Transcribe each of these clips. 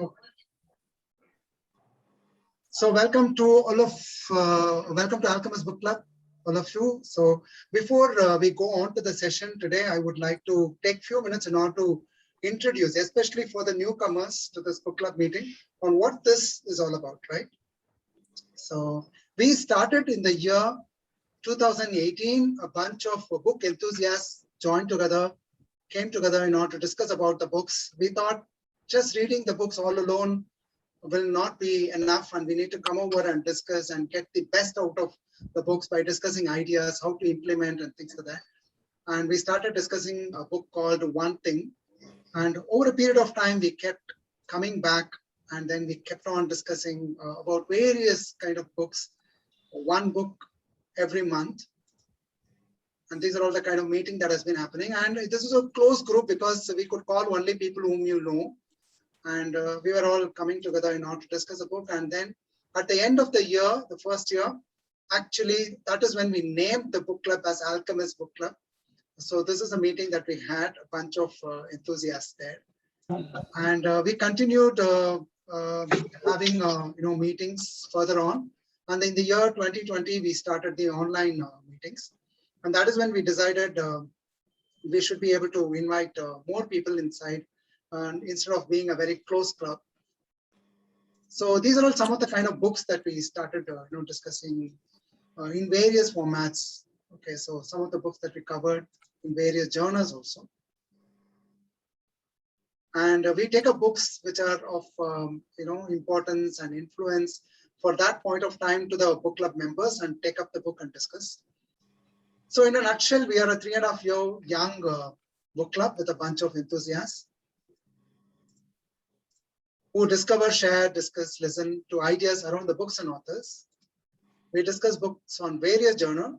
Okay. So welcome to all of, welcome to Alchemist Book Club, all of you. So before we go on to the session today, I would like to take a few minutes in order to introduce, especially for the newcomers to this book club meeting, on what this is all about, right? So we started in the year 2018, a bunch of book enthusiasts came together in order to discuss about the books. We thought just reading the books all alone will not be enough, and we need to come over and discuss and get the best out of the books by discussing ideas, how to implement and things like that. And we started discussing a book called One Thing. And over a period of time, we kept coming back, and then we kept on discussing about various kind of books, one book every month. And these are all the kind of meeting that has been happening. And this is a close group because we could call only people whom you know. And we were all coming together in order to discuss a book. And then at the end of the year, the first year, actually, that is when we named the book club as Alchemist Book Club. So this is a meeting that we had, a bunch of enthusiasts there. And we continued having meetings further on. And in the year 2020, we started the online meetings. And that is when we decided we should be able to invite more people inside, instead of being a very close club. So these are all some of the kind of books that we started discussing in various formats. Okay, so some of the books that we covered in various journals also. And we take up books which are of importance and influence for that point of time to the book club members and take up the book and discuss. So in a nutshell, we are a 3.5-year young book club with a bunch of enthusiasts who discover, share, discuss, listen to ideas around the books and authors. We discuss books on various journals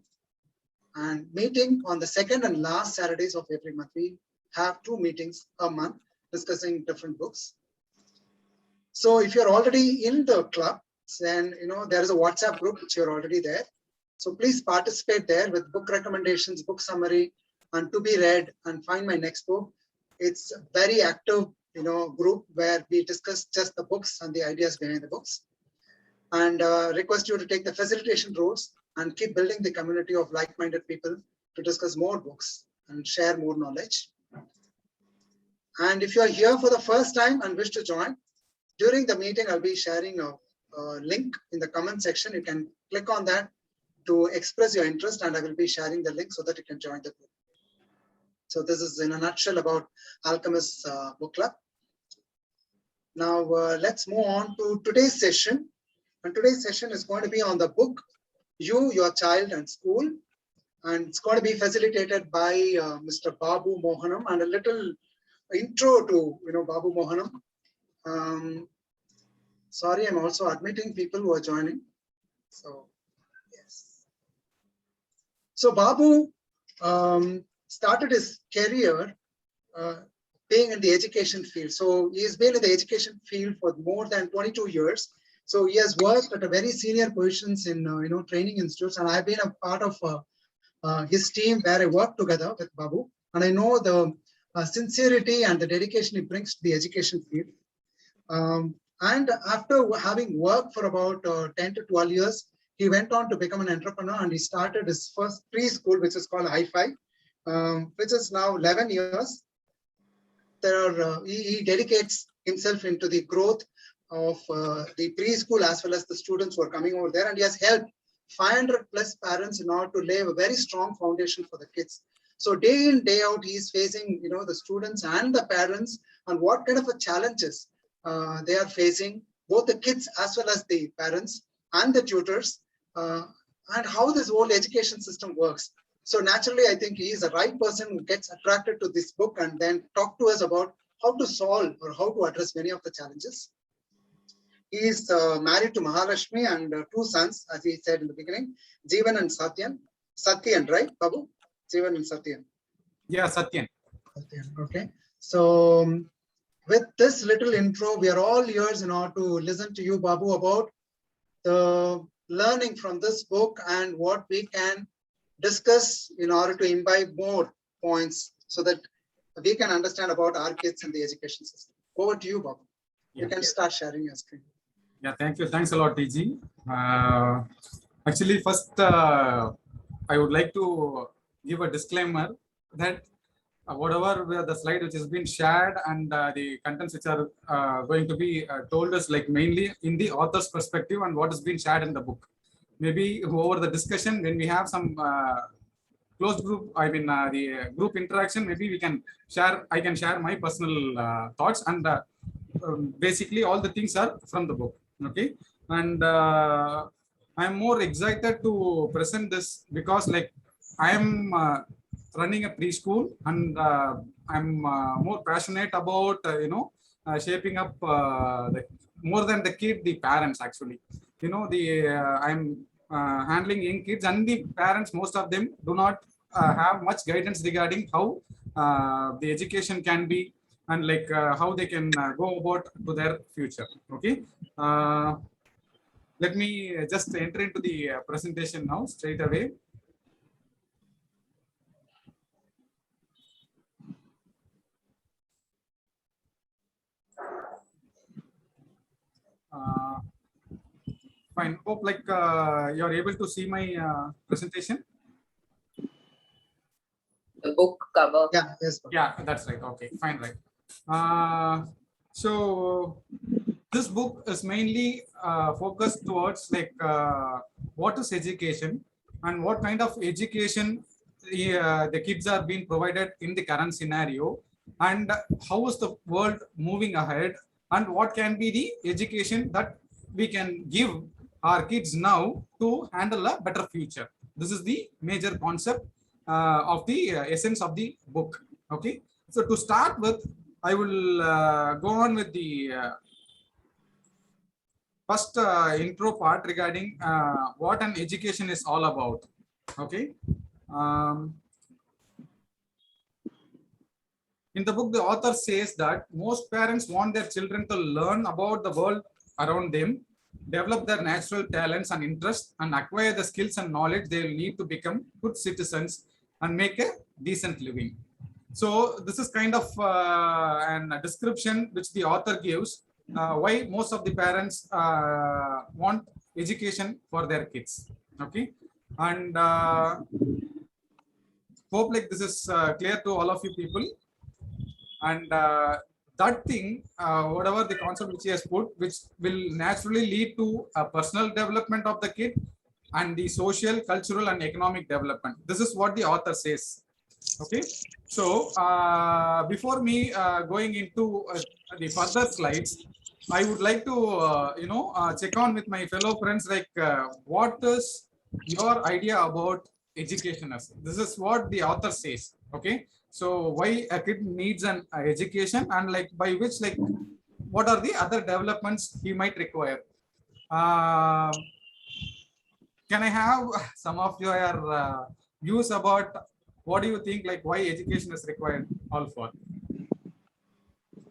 and meeting on the second and last Saturdays of every month. We have 2 meetings a month discussing different books. So if you're already in the club, then there is a WhatsApp group which you're already there. So please participate there with book recommendations, book summary, and to be read, and find my next book. It's a very active group where we discuss just the books and the ideas behind the books, and request you to take the facilitation roles and keep building the community of like-minded people to discuss more books and share more knowledge. And if you're here for the first time and wish to join, during the meeting, I'll be sharing a link in the comment section. You can click on that to express your interest, and I will be sharing the link so that you can join the group. So this is in a nutshell about Alchemist Book Club. Now let's move on to today's session. And today's session is going to be on the book, You, Your Child and School. And it's going to be facilitated by Mr. Babu Mohanam, and a little intro to Babu Mohanam. Sorry, I'm also admitting people who are joining. So yes. So Babu started his career being in the education field. So he has been in the education field for more than 22 years. So he has worked at a very senior positions in training institutes, and I've been a part of his team where I work together with Babu, and I know the sincerity and the dedication he brings to the education field. And after having worked for about 10 to 12 years, he went on to become an entrepreneur, and he started his first preschool, which is called Hi-Fi, which is now 11 years. He dedicates himself into the growth of the preschool as well as the students who are coming over there, and he has helped 500 plus parents in order to lay a very strong foundation for the kids. So day in, day out, he is facing the students and the parents, and what kind of a challenges they are facing, both the kids as well as the parents and the tutors, and how this whole education system works. So naturally, I think he is the right person who gets attracted to this book and then talk to us about how to solve or how to address many of the challenges. He is married to Mahalakshmi and 2 sons, as he said in the beginning, Jeevan and Satyan. Satyan, right, Babu? Jeevan and Satyan. Yeah, Satyan. Satyan, okay. So with this little intro, we are all ears in order to listen to you, Babu, about the learning from this book and what we can discuss in order to imbibe more points so that we can understand about our kids and the education system. Over to you, Babu. You can start sharing your screen. Yeah, thank you. Thanks a lot, TG. Actually, first, I would like to give a disclaimer that whatever the slide which has been shared and the contents which are going to be told us like mainly in the author's perspective and what has been shared in the book. Maybe over the discussion, when we have some closed group, I mean the group interaction, maybe we can share, I can share my personal thoughts, and basically all the things are from the book. Okay. And I'm more excited to present this because like I am running a preschool, and I'm more passionate about shaping up more than the kid, the parents actually. I'm handling young kids, and the parents, most of them do not have much guidance regarding how the education can be, and like how they can go about to their future. Okay. Uh, Let me just enter into the presentation now straight away. Fine. Hope like you're able to see my presentation. The book cover. Yeah, yes. Yeah, that's right. Okay, fine, right. So this book is mainly focused towards like what is education and what kind of education the kids are being provided in the current scenario, and how is the world moving ahead, and what can be the education that we can give our kids now to handle a better future. This is the major concept of the essence of the book. Okay, so to start with, I will go on with the first intro part regarding what an education is all about. Okay. In the book, the author says that most parents want their children to learn about the world around them, develop their natural talents and interests, and acquire the skills and knowledge they will need to become good citizens and make a decent living. So this is kind of a description which the author gives why most of the parents want education for their kids. Okay, and hope like this is clear to all of you people. And that thing, whatever the concept which he has put, which will naturally lead to a personal development of the kid and the social, cultural, and economic development. This is what the author says. Okay, so before me going into the further slides, I would like to check on with my fellow friends, like what is your idea about education? This is what the author says. Okay, so why a kid needs an education, and like by which, like what are the other developments he might require? Can I have some of your views about what do you think, like why education is required all for?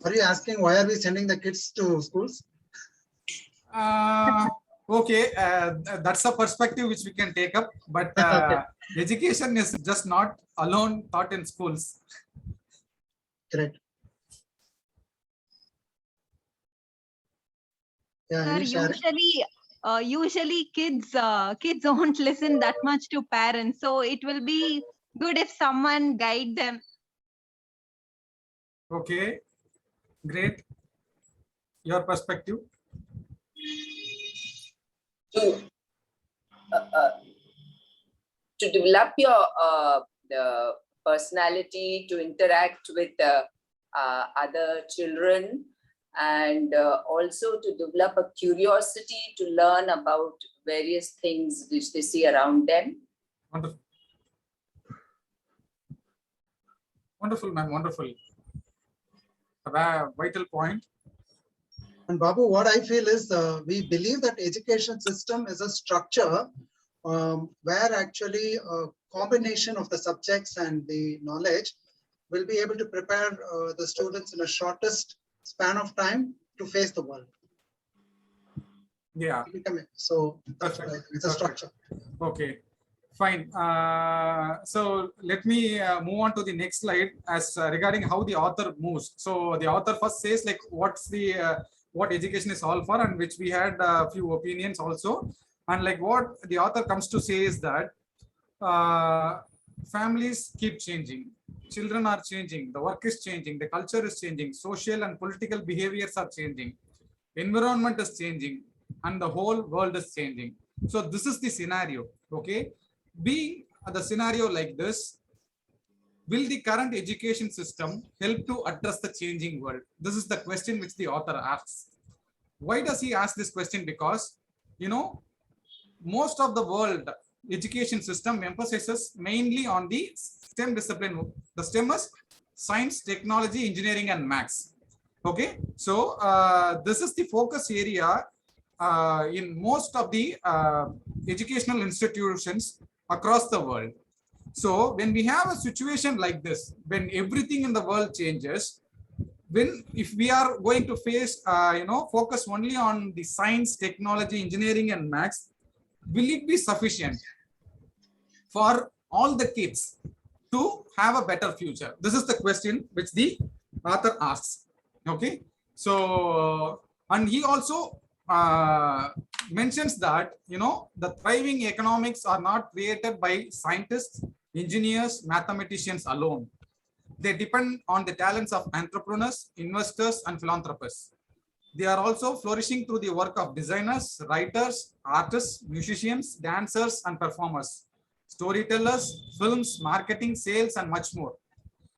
Are you asking why are we sending the kids to schools? Okay, that's a perspective which we can take up, but Okay. education is just not alone taught in schools. Correct. Yeah, Sir, usually kids won't listen that much to parents, so it will be good if someone guide them. Okay, great. Your perspective? To develop your the personality, to interact with other children, and also to develop a curiosity to learn about various things which they see around them. Wonderful. Wonderful, ma'am. Wonderful. A vital point. And Babu, what I feel is we believe that education system is a structure where actually a combination of the subjects and the knowledge will be able to prepare the students in a shortest span of time to face the world. Yeah. So that's what I think. It's a structure. Okay, fine. So let me move on to the next slide as regarding how the author moves. So the author first says like what's the what education is all for, and which we had a few opinions also. And like what the author comes to say is that families keep changing, children are changing, the work is changing, the culture is changing, social and political behaviors are changing, environment is changing, and the whole world is changing. So this is the scenario. Okay, being the scenario like this, will the current education system help to address the changing world? This is the question which the author asks. Why does he ask this question? Because, you know, most of the world education system emphasizes mainly on the STEM discipline. The STEM is science, technology, engineering, and maths. Okay, so this is the focus area in most of the educational institutions across the world. So when we have a situation like this, when everything in the world changes, when if we are going to face, focus only on the science, technology, engineering, and maths, will it be sufficient for all the kids to have a better future? This is the question which the author asks. Okay, so and he also mentions that, you know, the thriving economics are not created by scientists, engineers, mathematicians alone. They depend on the talents of entrepreneurs, investors, and philanthropists. They are also flourishing through the work of designers, writers, artists, musicians, dancers, and performers, storytellers, films, marketing, sales, and much more.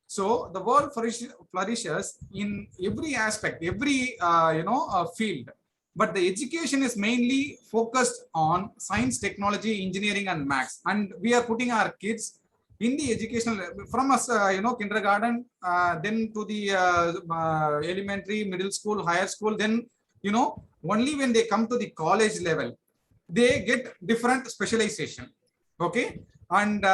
So the world flourishes in every aspect, every field. But the education is mainly focused on science, technology, engineering, and maths. And we are putting our kids in the educational from us, kindergarten, then to the elementary, middle school, higher school. Then, only when they come to the college level, they get different specialization. Okay, and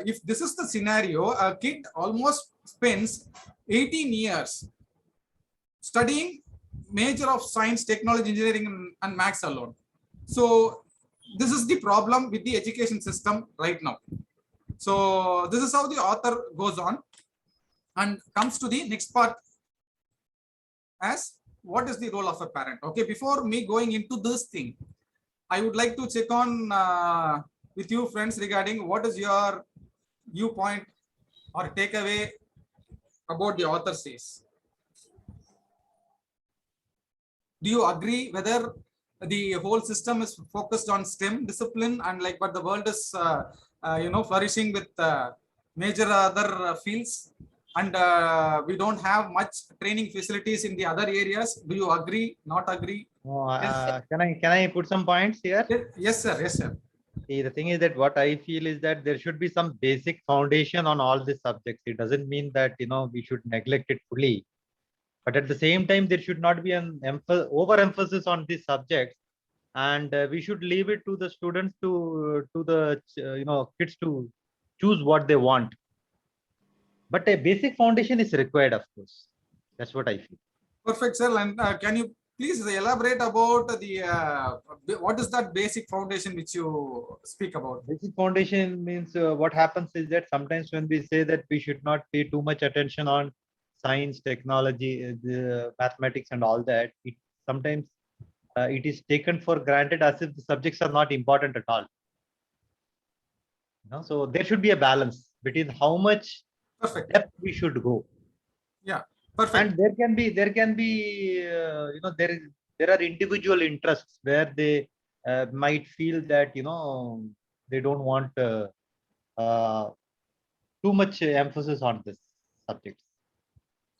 if this is the scenario, a kid almost spends 18 years studying major of science, technology, engineering, and maths alone. So this is the problem with the education system right now. So this is how the author goes on and comes to the next part as what is the role of a parent. Okay, before me going into this thing, I would like to check on with you friends regarding what is your viewpoint or takeaway about the author says. Do you agree whether the whole system is focused on STEM discipline and like, but the world is flourishing with major other fields, and we don't have much training facilities in the other areas? Do you agree? Not agree? Yes. Can I put some points here? Yes, sir. Yes, sir. See, the thing is that what I feel is that there should be some basic foundation on all these subjects. It doesn't mean that we should neglect it fully, but at the same time there should not be an overemphasis on these subjects, and we should leave it to the students to the kids to choose what they want. But a basic foundation is required, of course. That's what I feel. Perfect, sir. And can you please elaborate about the what is that basic foundation which you speak about? Basic foundation means what happens is that sometimes when we say that we should not pay too much attention on science, technology, the mathematics, and all that, it sometimes it is taken for granted as if the subjects are not important at all. So there should be a balance between how much Perfect depth we should go. Yeah, perfect. And there can be there are individual interests where they might feel that they don't want too much emphasis on this subject.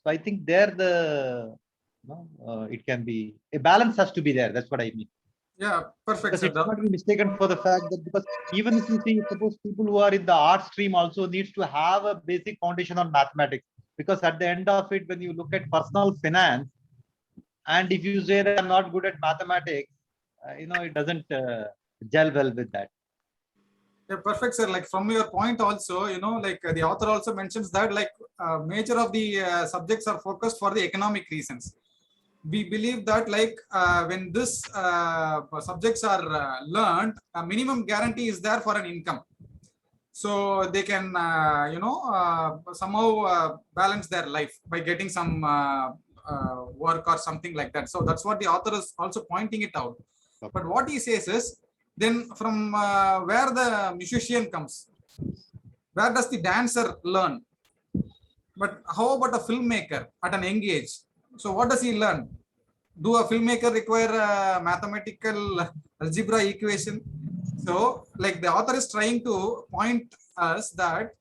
So I think there it can be a balance has to be there. That's what I mean. Yeah, perfect. Because it should not be mistaken for the fact that, because even if you see, suppose people who are in the art stream also needs to have a basic foundation on mathematics, because at the end of it, when you look at personal finance, and if you say that I'm not good at mathematics, it doesn't gel well with that. Yeah, perfect, sir. Like from your point also, the author also mentions that major of the subjects are focused for the economic reasons. We believe that when this subjects are learned, a minimum guarantee is there for an income. So they can, somehow balance their life by getting some work or something like that. So that's what the author is also pointing it out. But what he says is, then from where the musician comes, where does the dancer learn? But how about a filmmaker at an young age? So what does he learn? Do a filmmaker require a mathematical algebra equation? So like the author is trying to point us that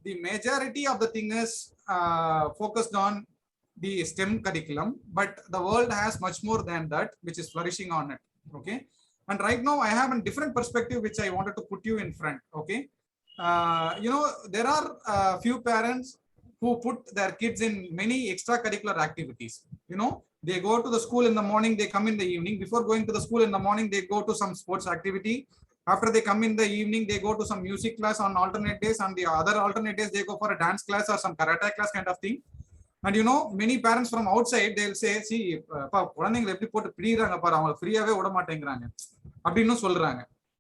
the majority of the thing is focused on the STEM curriculum, but the world has much more than that, which is flourishing on it. Okay. And right now I have a different perspective, which I wanted to put you in front. Okay. There are a few parents who put their kids in many extracurricular activities. They go to the school in the morning, they come in the evening. Before going to the school in the morning, they go to some sports activity. After they come in the evening, they go to some music class on alternate days. On the other alternate days, they go for a dance class or some karate class kind of thing. And many parents from outside, they'll say, see,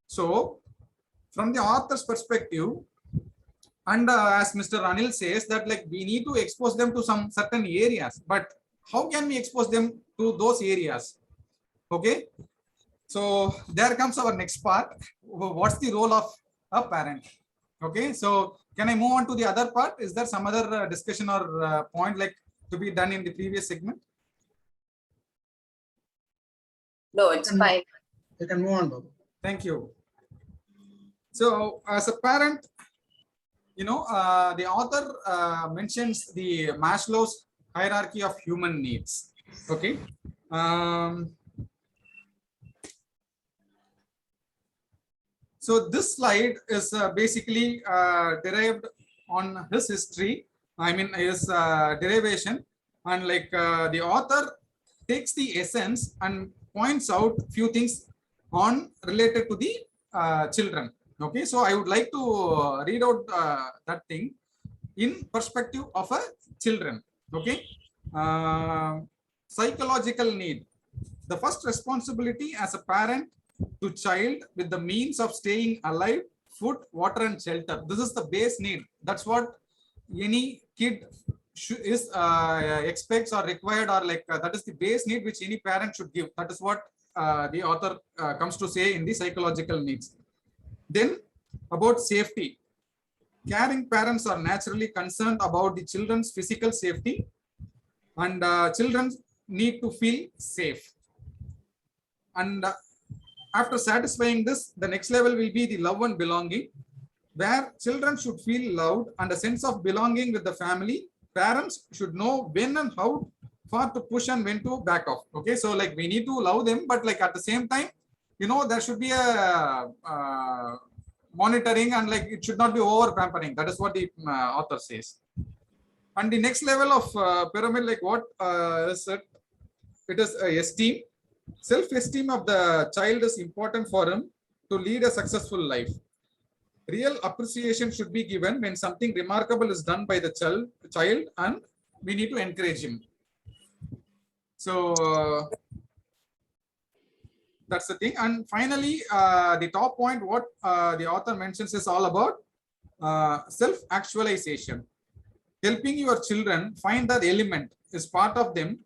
so from the author's perspective, and as Mr. Anil says, that like we need to expose them to some certain areas, but how can we expose them to those areas? Okay, so there comes our next part. What's the role of a parent? Okay, so can I move on to the other part? Is there some other discussion or point like to be done in the previous segment? No, it's fine. You can move on, Babu. Thank you. So as a parent, the author mentions the Maslow's hierarchy of human needs. Okay. So this slide is basically derived on his history. I mean, his derivation, and like the author takes the essence and points out few things on related to the children. Okay, so I would like to read out that thing in perspective of a children. Okay, psychological need. The first responsibility as a parent to child with the means of staying alive, food, water, and shelter. This is the base need. That's what any kid is expects or required, or like that is the base need which any parent should give. That is what the author comes to say in the psychological needs. Then about safety. Caring parents are naturally concerned about the children's physical safety, and children need to feel safe. And after satisfying this, the next level will be the love and belonging, where children should feel loved and a sense of belonging with the family. Parents should know when and how far to push and when to back off. Okay, so like we need to love them, but like at the same time, there should be a monitoring, and like it should not be over pampering. That is what the author says. And the next level of pyramid, like what is it? It is esteem. Self-esteem of the child is important for him to lead a successful life. Real appreciation should be given when something remarkable is done by the child, and we need to encourage him. So that's the thing. And finally, the top point, what the author mentions is all about self-actualization. Helping your children find that element is part of them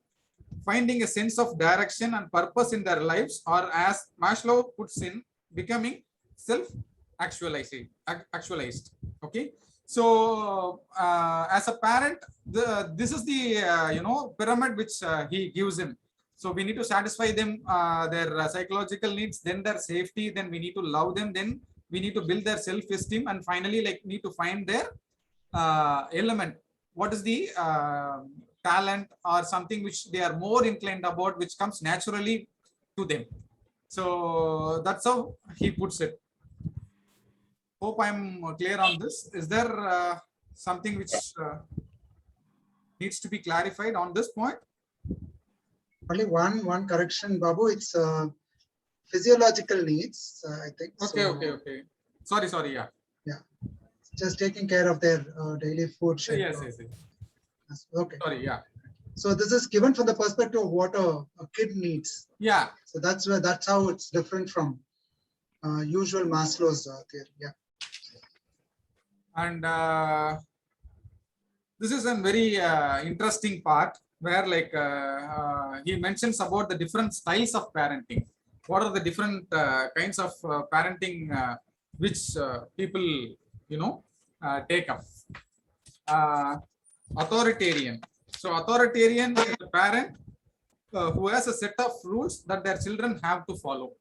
finding a sense of direction and purpose in their lives, or as Maslow puts in, becoming self-actualized. Okay, so as a parent, this is the pyramid which he gives him. So we need to satisfy them their psychological needs, then their safety, then we need to love them, then we need to build their self-esteem, and finally like need to find their element. What is the talent or something which they are more inclined about, which comes naturally to them. So that's how he puts it. Hope I'm clear on this. Is there something which needs to be clarified on this point? Only one correction, Babu. It's physiological needs, I think. Okay, so, okay. Sorry. Yeah. Just taking care of their daily food. Yes. Okay. Sorry, yeah. So this is given from the perspective of what a kid needs. Yeah. So that's how it's different from usual Maslow's theory. Yeah. And this is a very interesting part. where like he mentions about the different styles of parenting. What are the different kinds of parenting which people, you know, take up? Authoritarian. So authoritarian is a parent who has a set of rules that their children have to follow.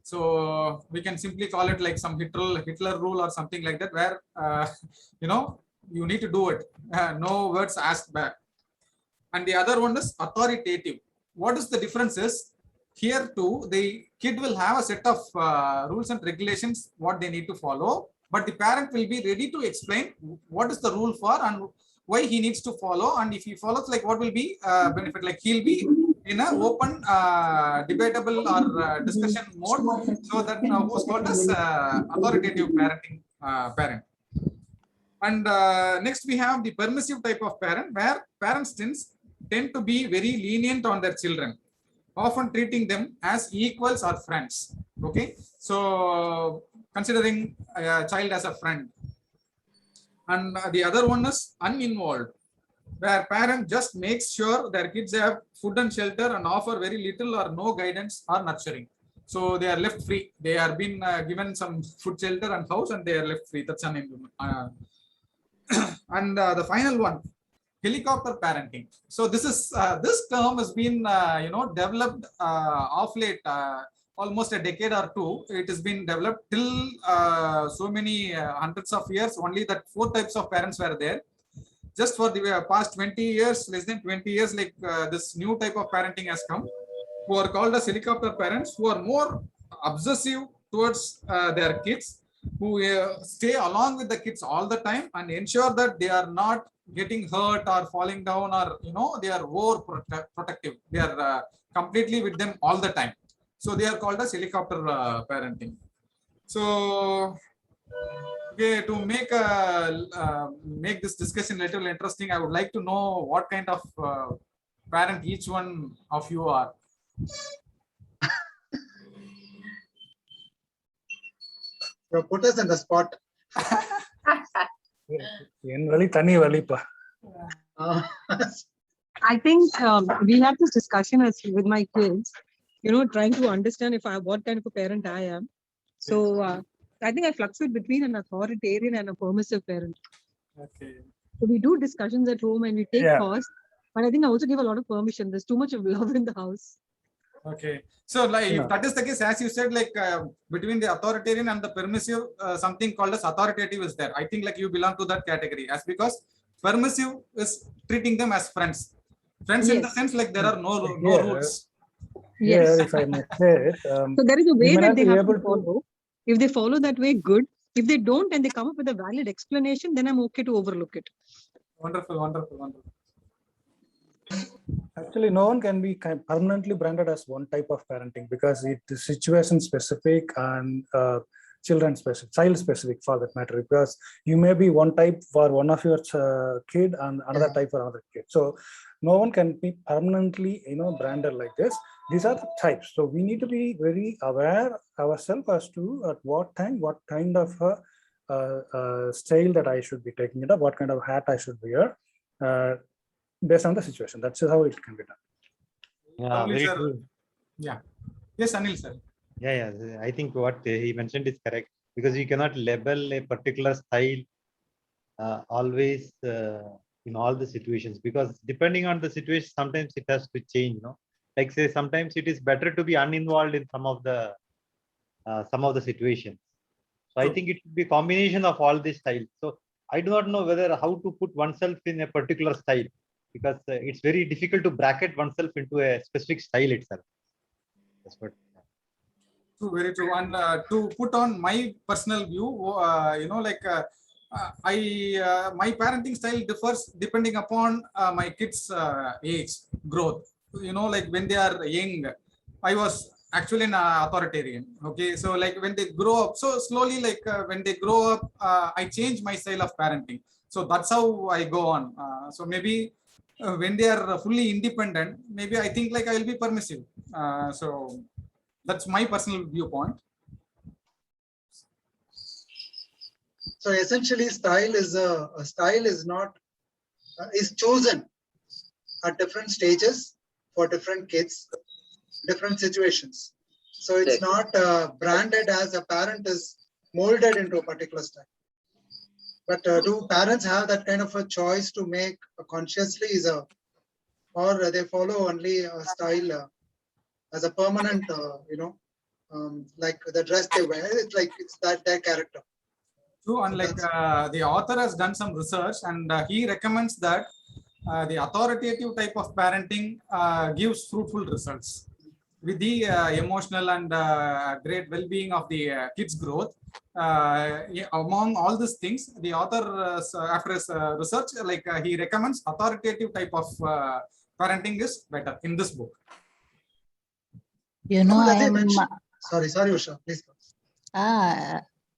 So we can simply call it like some Hitler rule or something like that, where you know, you need to do it. No words asked back. And the other one is authoritative. What is the difference is, here too, the kid will have a set of rules and regulations what they need to follow, but the parent will be ready to explain what is the rule for and why he needs to follow, and if he follows, like what will be benefit. Like he'll be in a open debatable or discussion mode, so that who's called as authoritative parenting parent. And next we have the permissive type of parent, where parents tend to be very lenient on their children, often treating them as equals or friends. Okay, so considering a child as a friend. And the other one is uninvolved, where parent just makes sure their kids have food and shelter and offer very little or no guidance or nurturing. So they are left free. They are been given some food, shelter and house, and they are left free. That's an and the final one, helicopter parenting. So this is this term has been you know, developed of late, almost a decade or two. It has been developed till so many hundreds of years. Only that 4 types of parents were there. Just for the past 20 years, less than 20 years, like this new type of parenting has come, who are called as helicopter parents, who are more obsessive towards their kids, who stay along with the kids all the time and ensure that they are not getting hurt or falling down, or you know, they are over protective. They are completely with them all the time. So they are called as helicopter parenting. So okay, to make this discussion a little interesting, I would like to know what kind of parent each one of you are. You put us in the spot. I think we have this discussion with my kids, you know, trying to understand what kind of a parent I am. So I think I fluctuate between an authoritarian and a permissive parent. Okay. So we do discussions at home and we take pause, but I think I also give a lot of permission. There's too much of love in the house. Okay, so like if that is the case, as you said, like between the authoritarian and the permissive, something called as authoritative is there. I think like you belong to that category, as because permissive is treating them as friends. Friends in the sense like there are no rules. Yes. If I may say it, so there is a way may that not they be have able to follow. If they follow that way, good. If they don't and they come up with a valid explanation, then I'm okay to overlook it. Wonderful, wonderful, wonderful. Actually, no one can be permanently branded as one type of parenting, because it is situation specific and children specific, child specific for that matter. Because you may be one type for one of your kid and another type for another kid. So no one can be permanently, you know, branded like this. These are the types. So we need to be very aware ourselves as to at what time, what kind of style that I should be taking it up, what kind of hat I should wear. Based on the situation. That's how it can be done. Yeah, very true. Yeah. Yes, Anil sir. Yeah. I think what he mentioned is correct, because you cannot label a particular style always in all the situations, because depending on the situation, sometimes it has to change. You know, like say sometimes it is better to be uninvolved in some of the situations. So I think it should be a combination of all these styles. So I do not know whether how to put oneself in a particular style, because it's very difficult to bracket oneself into a specific style itself. That's what. True, very true. And to put on my personal view, you know, like my parenting style differs depending upon my kids' age, growth. You know, like when they are young, I was actually an authoritarian. Okay, so like when they grow up, so slowly, like when they grow up, I change my style of parenting. So that's how I go on. So maybe when they are fully independent, maybe I think like I will be permissive. So that's my personal viewpoint. So essentially, style is not is chosen. at different stages for different kids, different situations. So it's not branded as a parent is molded into a particular style. But do parents have that kind of a choice to make consciously, or they follow only a style as a permanent, like the dress they wear? It's like it's that their character. True, and like the author has done some research, and he recommends that the authoritative type of parenting gives fruitful results. With the emotional and great well-being of the kids' growth, among all these things, the author, after his research, like he recommends authoritative type of parenting is better in this book. You know, Does I he am. mention- Sorry, Usha, please.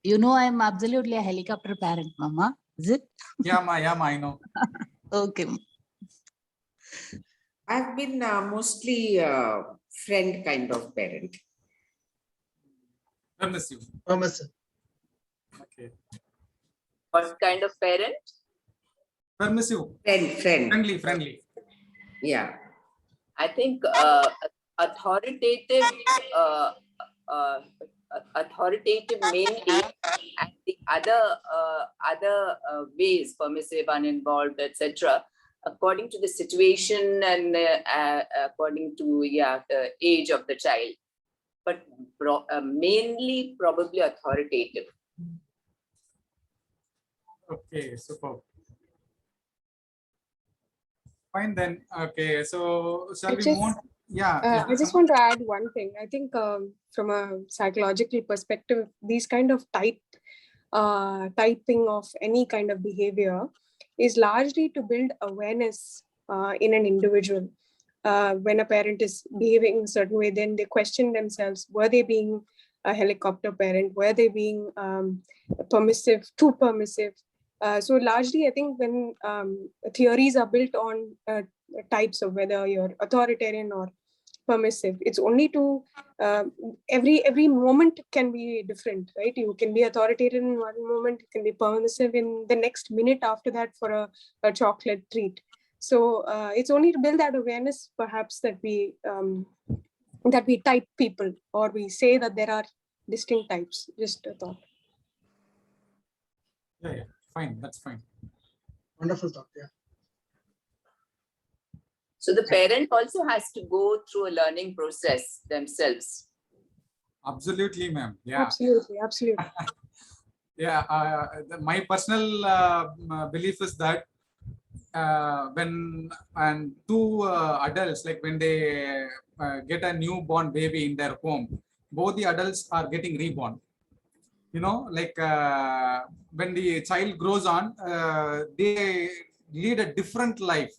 You know, I am absolutely a helicopter parent, Mama. Is it? Yeah, ma, I know. Okay. I've been mostly friend kind of parent. Permissive. Permissive. Okay. What kind of parent? Permissive. Friend. Friendly. Yeah. I think authoritative mainly, and the other ways, permissive, uninvolved, etc., according to the situation and according to the age of the child, but mainly probably authoritative. Okay, super. Fine then. Okay, so shall we move on? Yeah. I just want to add one thing. I think from a psychological perspective, these kind of typing of any kind of behavior is largely to build awareness in an individual. When a parent is behaving in a certain way, then they question themselves, were they being a helicopter parent? Were they being permissive, too permissive? So largely, I think when theories are built on types of whether you're authoritarian or permissive, it's only to every moment can be different, right? You can be authoritarian in one moment, you can be permissive in the next minute after that for a chocolate treat. So it's only to build that awareness, perhaps, that we type people, or we say that there are distinct types. Just a thought. Yeah. Fine. That's fine. Wonderful thought. Yeah. So the parent also has to go through a learning process themselves. Absolutely, ma'am. Yeah. Absolutely. Yeah. My personal belief is that when two adults, like when they get a newborn baby in their home, both the adults are getting reborn. You know, like when the child grows on, they lead a different life.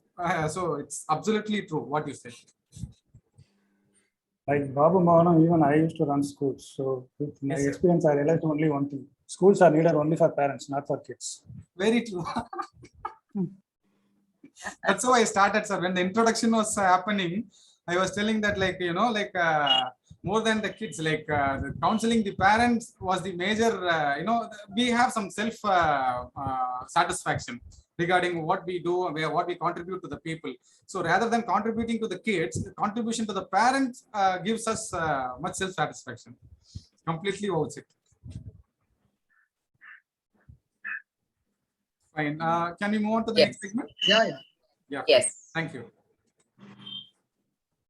So it's absolutely true what you said. Like Babu Mohanam, even I used to run schools. So with my experience, I realized only one thing. Schools are needed only for parents, not for kids. Very true. That's how I started, sir. When the introduction was happening, I was telling that, like, you know, like more than the kids, like the counseling the parents was the major, we have some self satisfaction regarding what we do, what we contribute to the people. So rather than contributing to the kids, the contribution to the parents gives us much self satisfaction. Completely owes it. Fine. Can we move on to the next segment? Yeah. Yes. Thank you.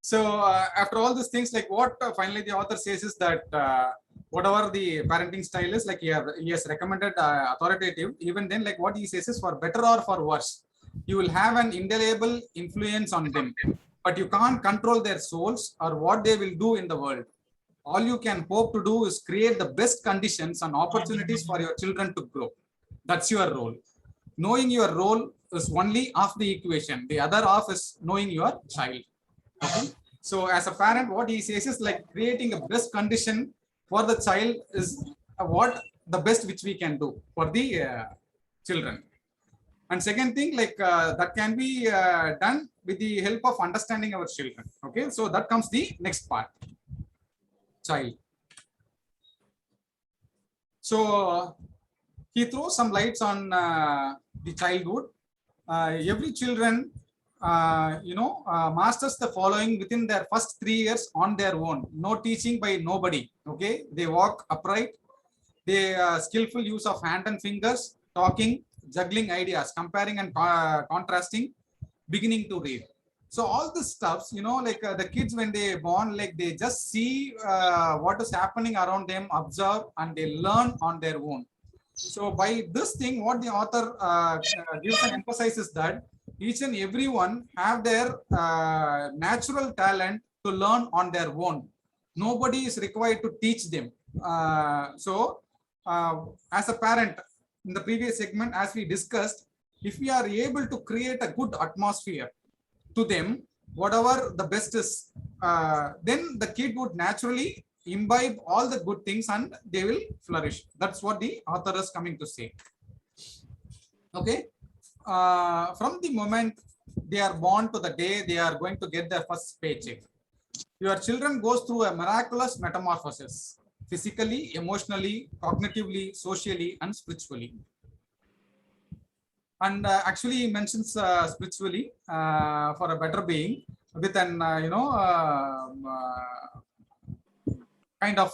So after all these things, like what finally the author says is that whatever the parenting style is, like he has recommended authoritative, even then, like what he says is for better or for worse, you will have an indelible influence on them, but you can't control their souls or what they will do in the world. All you can hope to do is create the best conditions and opportunities for your children to grow. That's your role. Knowing your role is only half the equation. The other half is knowing your child. Okay. So as a parent, what he says is like creating a best condition for the child is what the best which we can do for the children. And second thing, like that can be done with the help of understanding our children. Okay. So that comes the next part. Child. So he throws some lights on the childhood. Every children masters the following within their first 3 years on their own. No teaching by nobody. Okay, they walk upright. They skillful use of hand and fingers, talking, juggling ideas, comparing and contrasting, beginning to read. So all this stuffs, like the kids when they born, like they just see what is happening around them, observe, and they learn on their own. So by this thing, what the author gives and emphasizes that each and everyone have their natural talent to learn on their own. Nobody is required to teach them. As a parent, in the previous segment, as we discussed, if we are able to create a good atmosphere to them, whatever the best is, then the kid would naturally imbibe all the good things and they will flourish. That's what the author is coming to say. Okay. From the moment they are born to the day they are going to get their first paycheck, your children goes through a miraculous metamorphosis, physically, emotionally, cognitively, socially, and spiritually. And actually he mentions spiritually for a better being with an kind of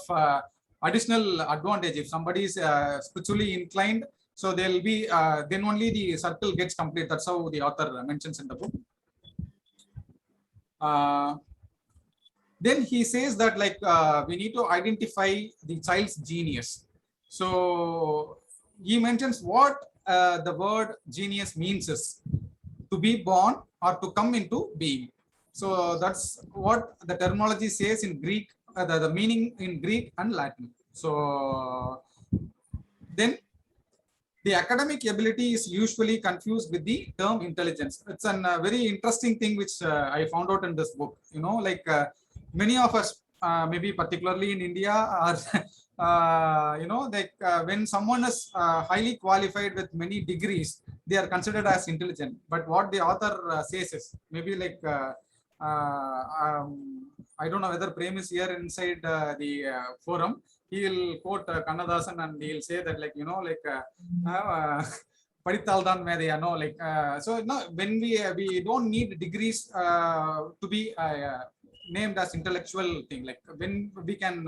additional advantage. If somebody is spiritually inclined, so there will be then only the circle gets complete. That's how the author mentions in the book. Then he says that like we need to identify the child's genius. So he mentions what the word genius means is to be born or to come into being. So that's what the terminology says in Greek, the meaning in Greek and Latin. So then the academic ability is usually confused with the term intelligence. It's a very interesting thing which I found out in this book. Like many of us, maybe particularly in India, are when someone is highly qualified with many degrees, they are considered as intelligent. But what the author says is, maybe like I don't know whether Prem is here inside the forum. He will quote Kannadasan and he'll say that Padithaldan Medayano, so no, when we don't need degrees to be named as intellectual thing. Like when we can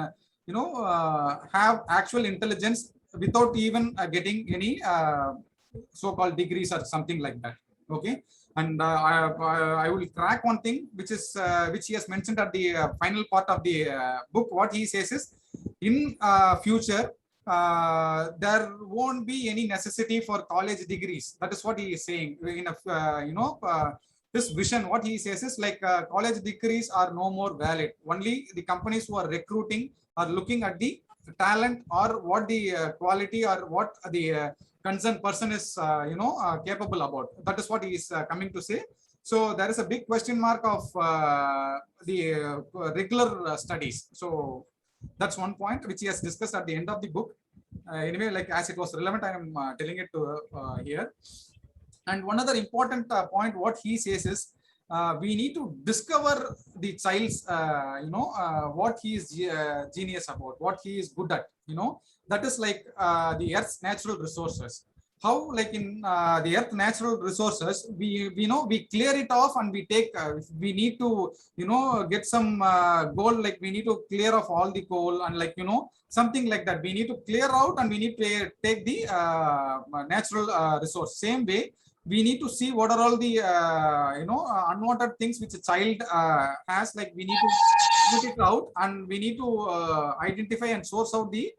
have actual intelligence without even getting any so-called degrees or something like that. Okay. And I will crack one thing which he has mentioned at the final part of the book. What he says is, in future there won't be any necessity for college degrees. That is what he is saying. In this vision, what he says is like college degrees are no more valid. Only the companies who are recruiting are looking at the talent or what the quality or what the concerned person is capable about. That is what he is coming to say. So there is a big question mark of the regular studies. So that's one point which he has discussed at the end of the book. Anyway, like as it was relevant, I am telling it to here. And one other important point, what he says is, we need to discover the child's, what he is genius about, what he is good at. That is like the Earth's natural resources. How, like in the Earth natural resources, we clear it off and we take. We need to get some gold. Like we need to clear off all the coal and something like that. We need to clear out and we need to take the natural resource. Same way, we need to see what are all the unwanted things which a child has. Like we need to put it out and we need to identify and source out the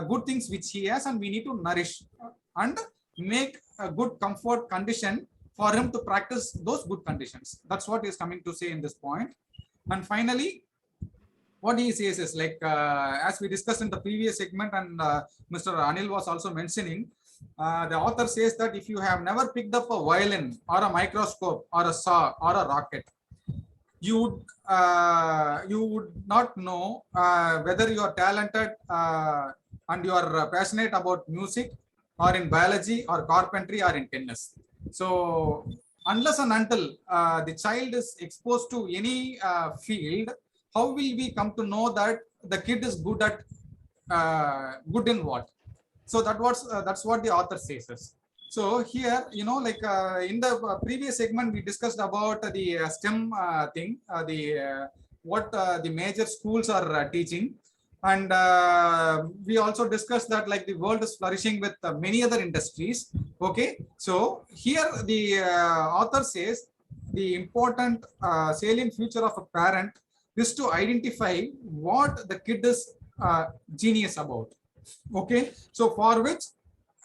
good things which he has, and we need to nourish and make a good comfort condition for him to practice those good conditions. That's what he is coming to say in this point. And finally, what he says is like, as we discussed in the previous segment and Mr. Anil was also mentioning, the author says that if you have never picked up a violin or a microscope or a saw or a rocket, you would not know whether you are talented and you are passionate about music or in biology or carpentry or in tennis. So unless and until the child is exposed to any field, how will we come to know that the kid is good at good in what? So that's what the author says. So here, you know, like in the previous segment, we discussed about the STEM thing, what the major schools are teaching. And we also discussed that like the world is flourishing with many other industries. Okay, so here the author says the important salient feature of a parent is to identify what the kid is genius about. Okay, so for which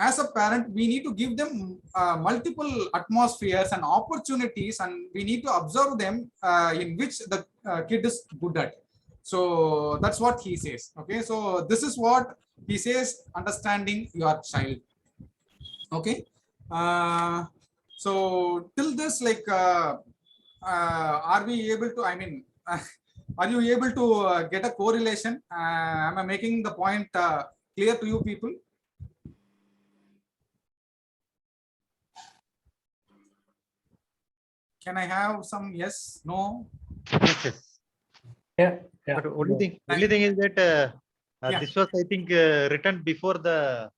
as a parent, we need to give them multiple atmospheres and opportunities, and we need to observe them in which the kid is good at. So that's what he says. Okay, so this is what he says, understanding your child. Okay, so till this, like, are we able to, I mean, are you able to get a correlation? Am I making the point clear to you people? Can I have some yes, no? Yes. Yeah. But only thing is that this was, I think, written before the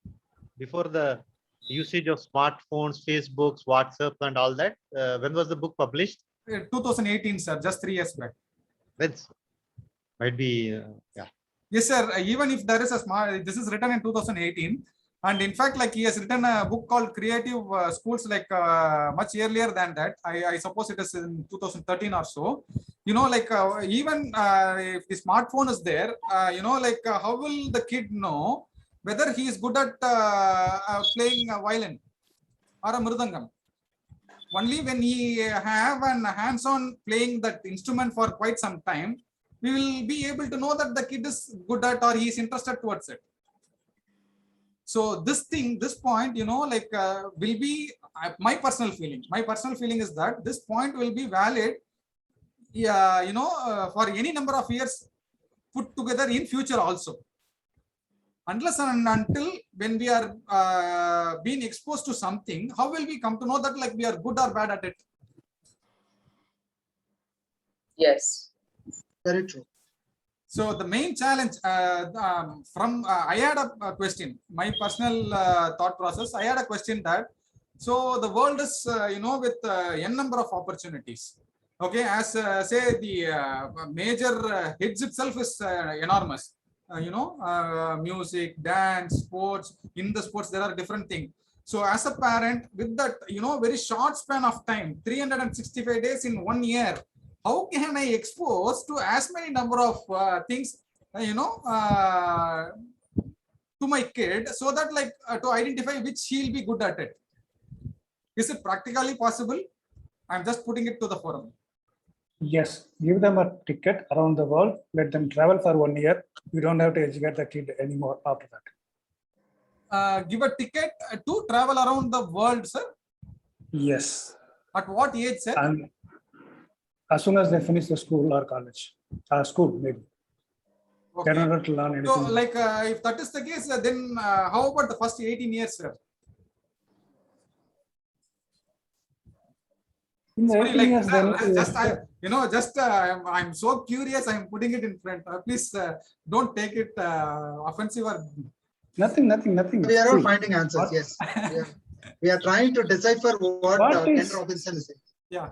usage of smartphones, Facebooks, WhatsApp, and all that. When was the book published? 2018, sir, just 3 years back. That's might be yeah. Yes, sir. Even if there is a smart, this is written in 2018. And in fact, like he has written a book called Creative Schools, like much earlier than that. I suppose it is in 2013 or so. You know, like even if the smartphone is there, you know, like how will the kid know whether he is good at playing a violin or a mridangam? Only when he have an hands-on playing that instrument for quite some time, we will be able to know that the kid is good at or he is interested towards it. So this thing, this point, you know, like will be my personal feeling. My personal feeling is that this point will be valid, you know, for any number of years put together in future also. Unless and until when we are being exposed to something, how will we come to know that like we are good or bad at it? Yes. Very true. So the main challenge I had a question, my personal thought process. I had a question that, so the world is, you know, with n number of opportunities. Okay, as say the major hits itself is enormous. You know, music, dance, sports. In the sports, there are different things. So as a parent, with that, you know, very short span of time, 365 days in 1 year, how can I expose to as many number of things, you know, to my kid, so that like to identify which he'll be good at it? Is it practically possible? I'm just putting it to the forum. Yes, give them a ticket around the world, let them travel for 1 year. You don't have to educate the kid anymore after that. Give a ticket to travel around the world, sir? Yes. At what age, sir? And as soon as they finish the school or college, school maybe. Okay. They don't have to learn anything. So, like, if that is the case, then how about the first 18 years, sir? Sorry, like, sir, you know, just I'm so curious. I'm putting it in front. Please don't take it offensive or nothing. We are all finding answers. Yes, we are trying to decipher what Ken Robinson is saying. Yeah.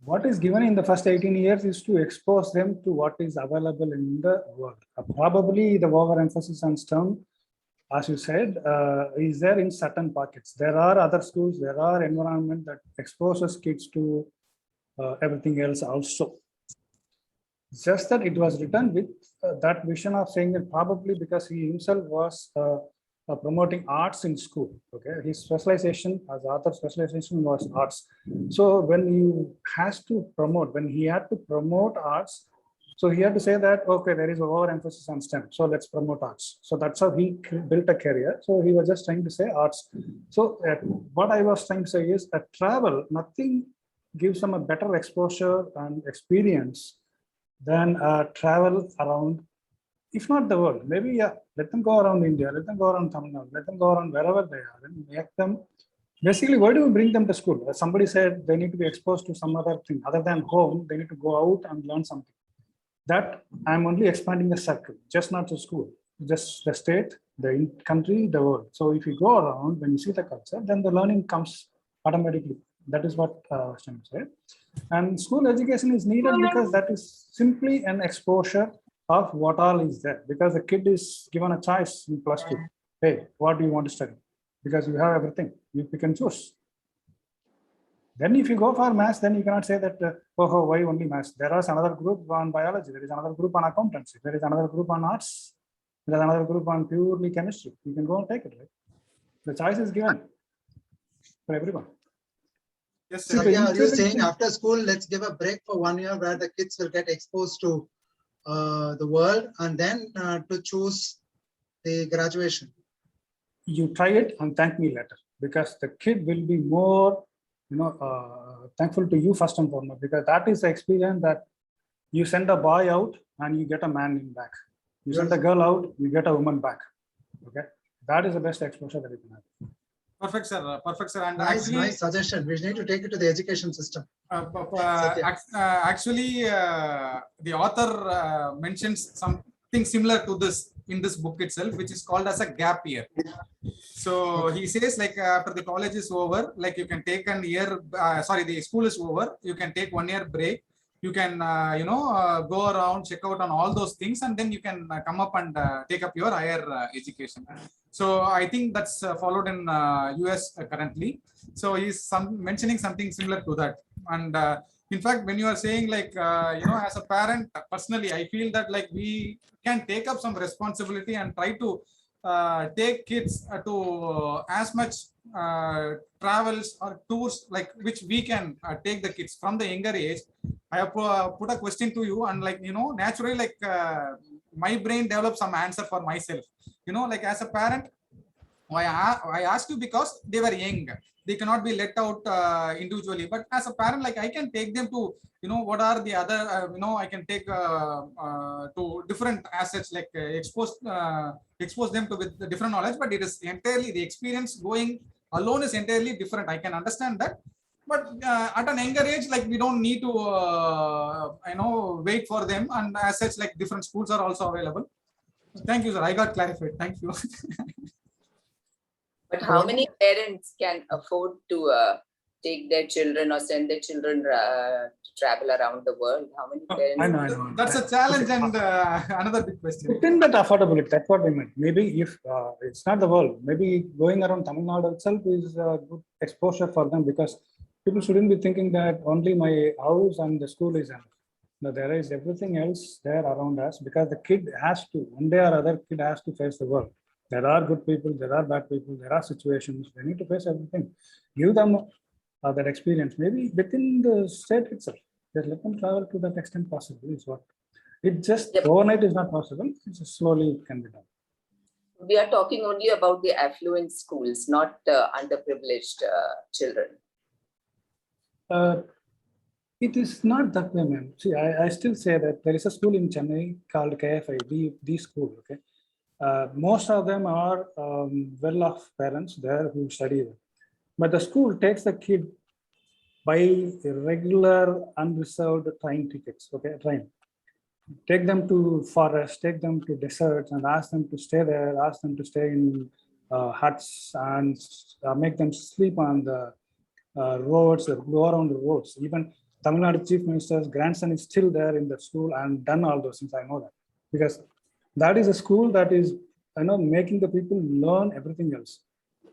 What is given in the first 18 years is to expose them to what is available in the world. Probably the overemphasis on STEM, as you said, is there in certain pockets. There are other schools, there are environment that exposes kids to everything else also. Just that it was written with that vision of saying that probably because he himself was promoting arts in school. Okay, his specialization as author specialization was arts. So when he had to promote arts, so he had to say that, okay, there is overemphasis on STEM, so let's promote arts. So that's how he built a career. So he was just trying to say arts. So what I was trying to say is that travel, nothing gives them a better exposure and experience than travel around, if not the world, maybe let them go around India, let them go around Tamil Nadu, let them go around wherever they are, and make them, basically, why do we bring them to school? As somebody said, they need to be exposed to some other thing other than home. They need to go out and learn something. That I'm only expanding the circle, just not to school, just the state, the country, the world. So if you go around, when you see the culture, then the learning comes automatically. That is what Stem said. And school education is needed because that is simply an exposure of what all is there. Because the kid is given a choice in +2. Hey, what do you want to study? Because you have everything. You can choose. Then if you go for maths, then you cannot say that, oh, why only maths? There is another group on biology. There is another group on accountancy. There is another group on arts. There is another group on purely chemistry. You can go and take it, right? The choice is given for everyone. Yes, So, sir. yeah, are you saying after school, let's give a break for 1 year where the kids will get exposed to the world and then to choose the graduation? You try it and thank me later, because the kid will be more, thankful to you first and foremost, because that is the experience that you send a boy out and you get a man in back. You send a girl out, you get a woman back. Okay, that is the best exposure that you can have. Perfect, sir. Perfect, sir. And Nice suggestion. We need to take it to the education system. Actually, the author mentions something similar to this in this book itself, which is called as a gap year. So he says, like, after the college is over, like you can take an year, the school is over, you can take 1 year break. You can, go around, check out on all those things, and then you can come up and take up your higher education. So I think that's followed in US currently. So he's mentioning something similar to that. And in fact, when you are saying, like, as a parent, personally, I feel that, like, we can take up some responsibility and try to take kids to as much travels or tours, like, which we can take the kids from the younger age. I have put a question to you, and, like, naturally, like, my brain develops some answer for myself. Like, as a parent, I asked you because they were young. They cannot be let out individually. But as a parent, like, I can take them to, what are the other, I can take to different assets, like expose them to with the different knowledge. But it is entirely, the experience going alone is entirely different. I can understand that. But at an younger age, like, we don't need to, wait for them. And as such, like, different schools are also available. Thank you, sir. I got clarified. Thank you. But how many parents can afford to take their children or send their children to travel around the world? How many parents? I know. That's a challenge, and another big question. Within that affordability, that's what we meant. Maybe if it's not the world, maybe going around Tamil Nadu itself is a good exposure for them, because people shouldn't be thinking that only my house and the school is enough. No, there is everything else there around us, because the kid has to, one day or other, kid has to face the world. There are good people, there are bad people, there are situations. They need to face everything. Give them that experience, maybe within the state itself. Just let them travel to that extent possible is what. It just overnight is not possible. It's just slowly it can be done. We are talking only about the affluent schools, not underprivileged children. It is not that way, ma'am. See, I still say that there is a school in Chennai called KFI, the school. Okay. Most of them are well-off parents there who study there. But the school takes the kid by regular unreserved train tickets, okay, train. Take them to forests, take them to deserts, and ask them to stay there, ask them to stay in huts, and make them sleep on the roads, go around the roads. Even Tamil Nadu Chief Minister's grandson is still there in the school and done all those things. I know that, because that is a school that is, making the people learn everything else.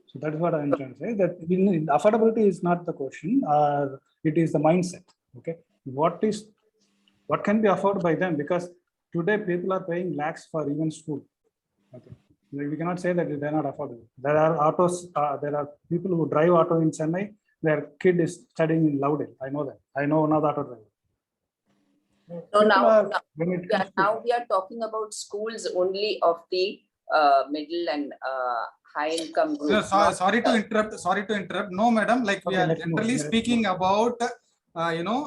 So that is what I'm trying to say, that affordability is not the question, it is the mindset. Okay, what can be afforded by them? Because today people are paying lakhs for even school. Okay, we cannot say that they're not affordable. There are autos, there are people who drive auto in Chennai, their kid is studying in Loudon. I know that. I know another auto driver. So now we are talking about schools only of the middle and high income group. No, sorry to interrupt. No, madam. Like, we are generally speaking about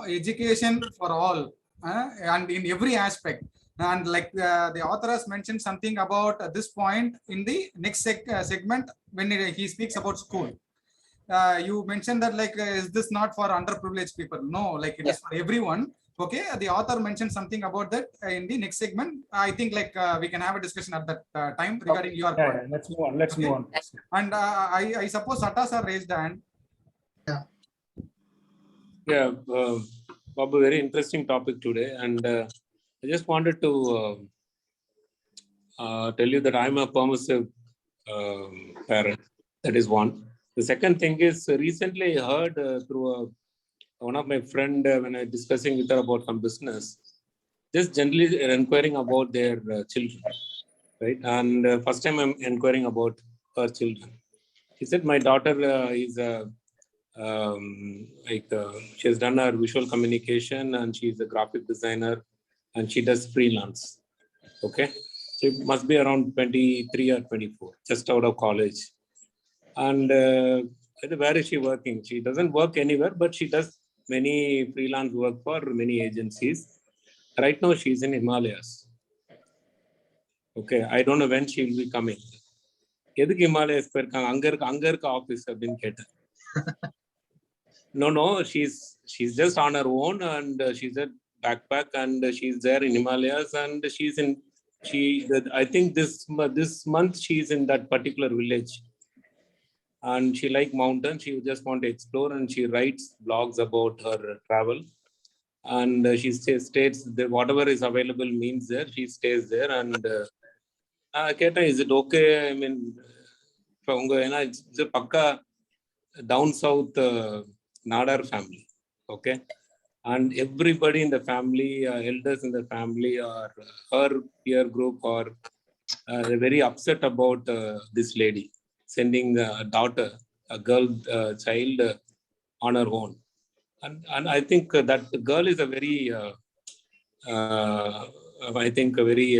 education for all, and in every aspect. And like the author has mentioned something about this point in the next segment when he speaks about school. You mentioned that, like, is this not for underprivileged people? No, like, it is for everyone. Okay, the author mentioned something about that in the next segment. I think like we can have a discussion at that time regarding your Yeah, point. yeah, let's move on. Let's move on. And I suppose Satta sir raised the hand. Yeah, Babu, very interesting topic today. And I just wanted to tell you that I'm a permissive parent. That is one. The second thing is recently I heard through one of my friend when I discussing with her about some business, just generally inquiring about their children, right? And first time I'm inquiring about her children. She said my daughter is she has done her visual communication and she's a graphic designer and she does freelance. Okay, so it must be around 23 or 24, just out of college. And where is she working? She doesn't work anywhere, but she does many freelance work for many agencies. Right now, she's in Himalayas. Okay, I don't know when she will be coming. எதுக்கு Himalayas போயிருக்காங்க அங்க இருக்க office அப்படின்னு கேட்டேன். No, she's just on her own and she's a backpack and she's there in Himalayas and I think this month she's in that particular village and she like mountains. She just want to explore and she writes blogs about her travel and she stays there, whatever is available means there she stays there and கேட்டேன் is it okay? I mean இப்போ உங்க ஏன்னா it's பக்கா down south Nadar family, okay, and everybody in the family, elders in the family or her peer group are very upset about this lady sending a daughter, a girl child on her own, and I think that the girl is a very I think a very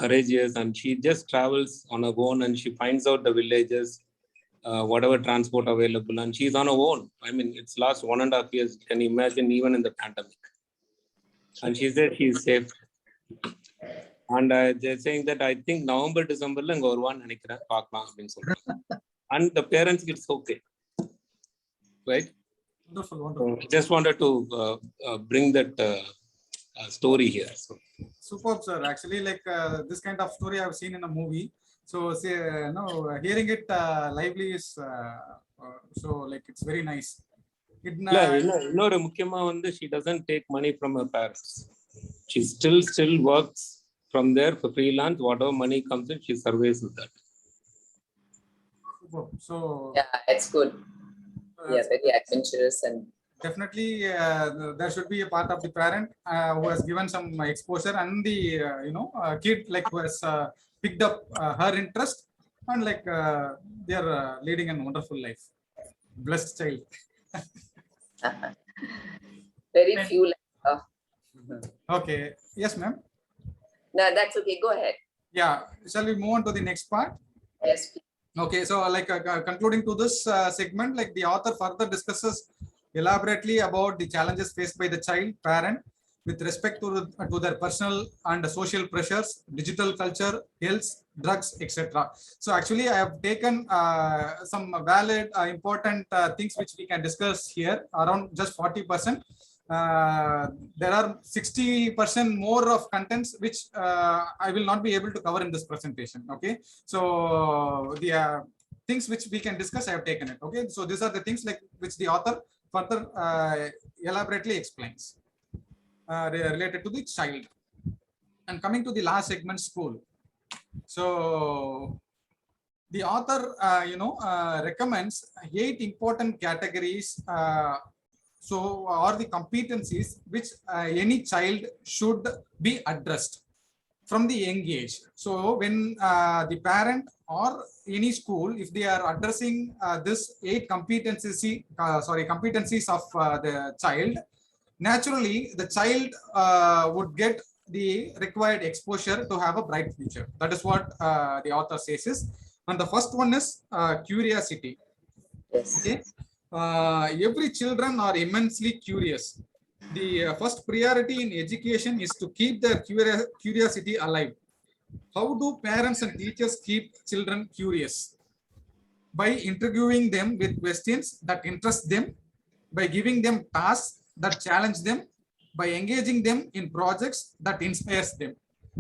courageous, and she just travels on her own and she finds out the villages, whatever transport available, and she's on her own. I mean, it's last 1.5 years. Can you imagine, even in the pandemic? And she said she's safe. And they're saying that I think November, December, and the parents, it's okay. Right? Wonderful, wonderful. Just wanted to bring that story here. So. Superb, sir. Actually, like this kind of story I've seen in a movie. So say, hearing it lively is so like it's very nice. Innora mukkiyama vandu she doesn't take money from her parents. She still works from there for freelance. Whatever money comes in, she surveys with that. Superb. So yeah, it's good. Yeah, very adventurous and definitely there should be a part of the parent who has given some exposure and the kid like who has picked up her interest and like they are leading a wonderful life. Blessed child. very few. Okay. Yes, ma'am. No, that's okay. Go ahead. Yeah. Shall we move on to the next part? Yes, please. Okay. So like concluding to this segment, like the author further discusses elaborately about the challenges faced by the child parent with respect to their personal and social pressures, digital culture, health, drugs, etc. So actually I have taken some valid important things which we can discuss here, around just 40%. There are 60% more of contents which I will not be able to cover in this presentation. Okay, so the things which we can discuss, I have taken it. Okay, so these are the things like which the author further elaborately explains related to the child. And coming to the last segment, school. So the author recommends 8 important categories or the competencies which any child should be addressed from the young age. So when the parent or any school, if they are addressing this 8 competencies of the child, naturally the child would get the required exposure to have a bright future. That is what the author says is. And the first one is curiosity. Yes. Okay. Every children are immensely curious. The first priority in education is to keep their curiosity alive. How do parents and teachers keep children curious? By interviewing them with questions that interest them, by giving them tasks that challenge them, by engaging them in projects that inspires them.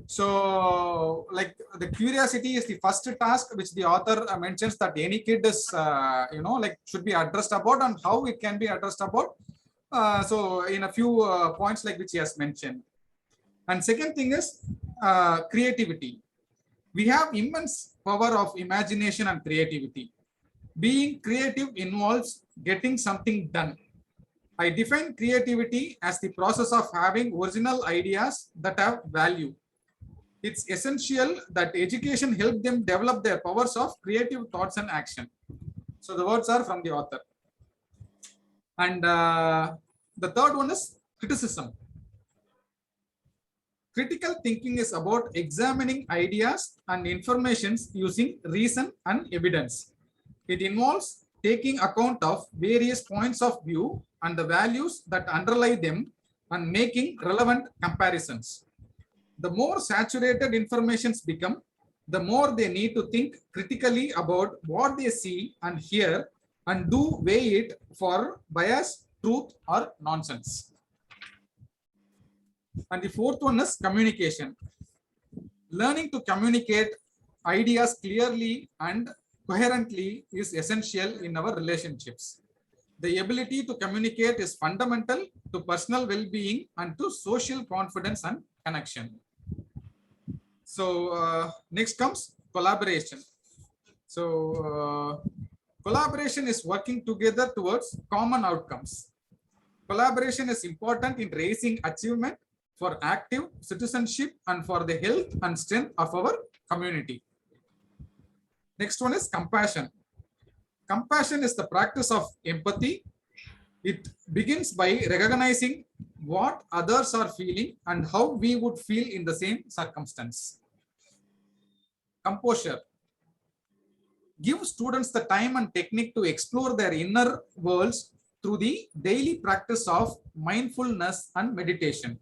So like the curiosity is the first task which the author mentions that any kid is, like should be addressed about, and how it can be addressed about. So in a few points like which he has mentioned. And second thing is creativity. We have immense power of imagination and creativity. Being creative involves getting something done. I define creativity as the process of having original ideas that have value. It's essential that education help them develop their powers of creative thoughts and action. So the words are from the author. And the third one is criticism. Critical thinking is about examining ideas and informations using reason and evidence. It involves taking account of various points of view and the values that underlie them and making relevant comparisons. The more saturated informations become, the more they need to think critically about what they see and hear and do weigh it for bias, truth, or nonsense. And the fourth one is communication. Learning to communicate ideas clearly and coherently is essential in our relationships. The ability to communicate is fundamental to personal well-being and to social confidence and connection. So next comes collaboration. So collaboration is working together towards common outcomes. Collaboration is important in raising achievement for active citizenship and for the health and strength of our community. Next one is compassion. Compassion is the practice of empathy. It begins by recognizing what others are feeling and how we would feel in the same circumstance. Composure. Give students the time and technique to explore their inner worlds through the daily practice of mindfulness and meditation.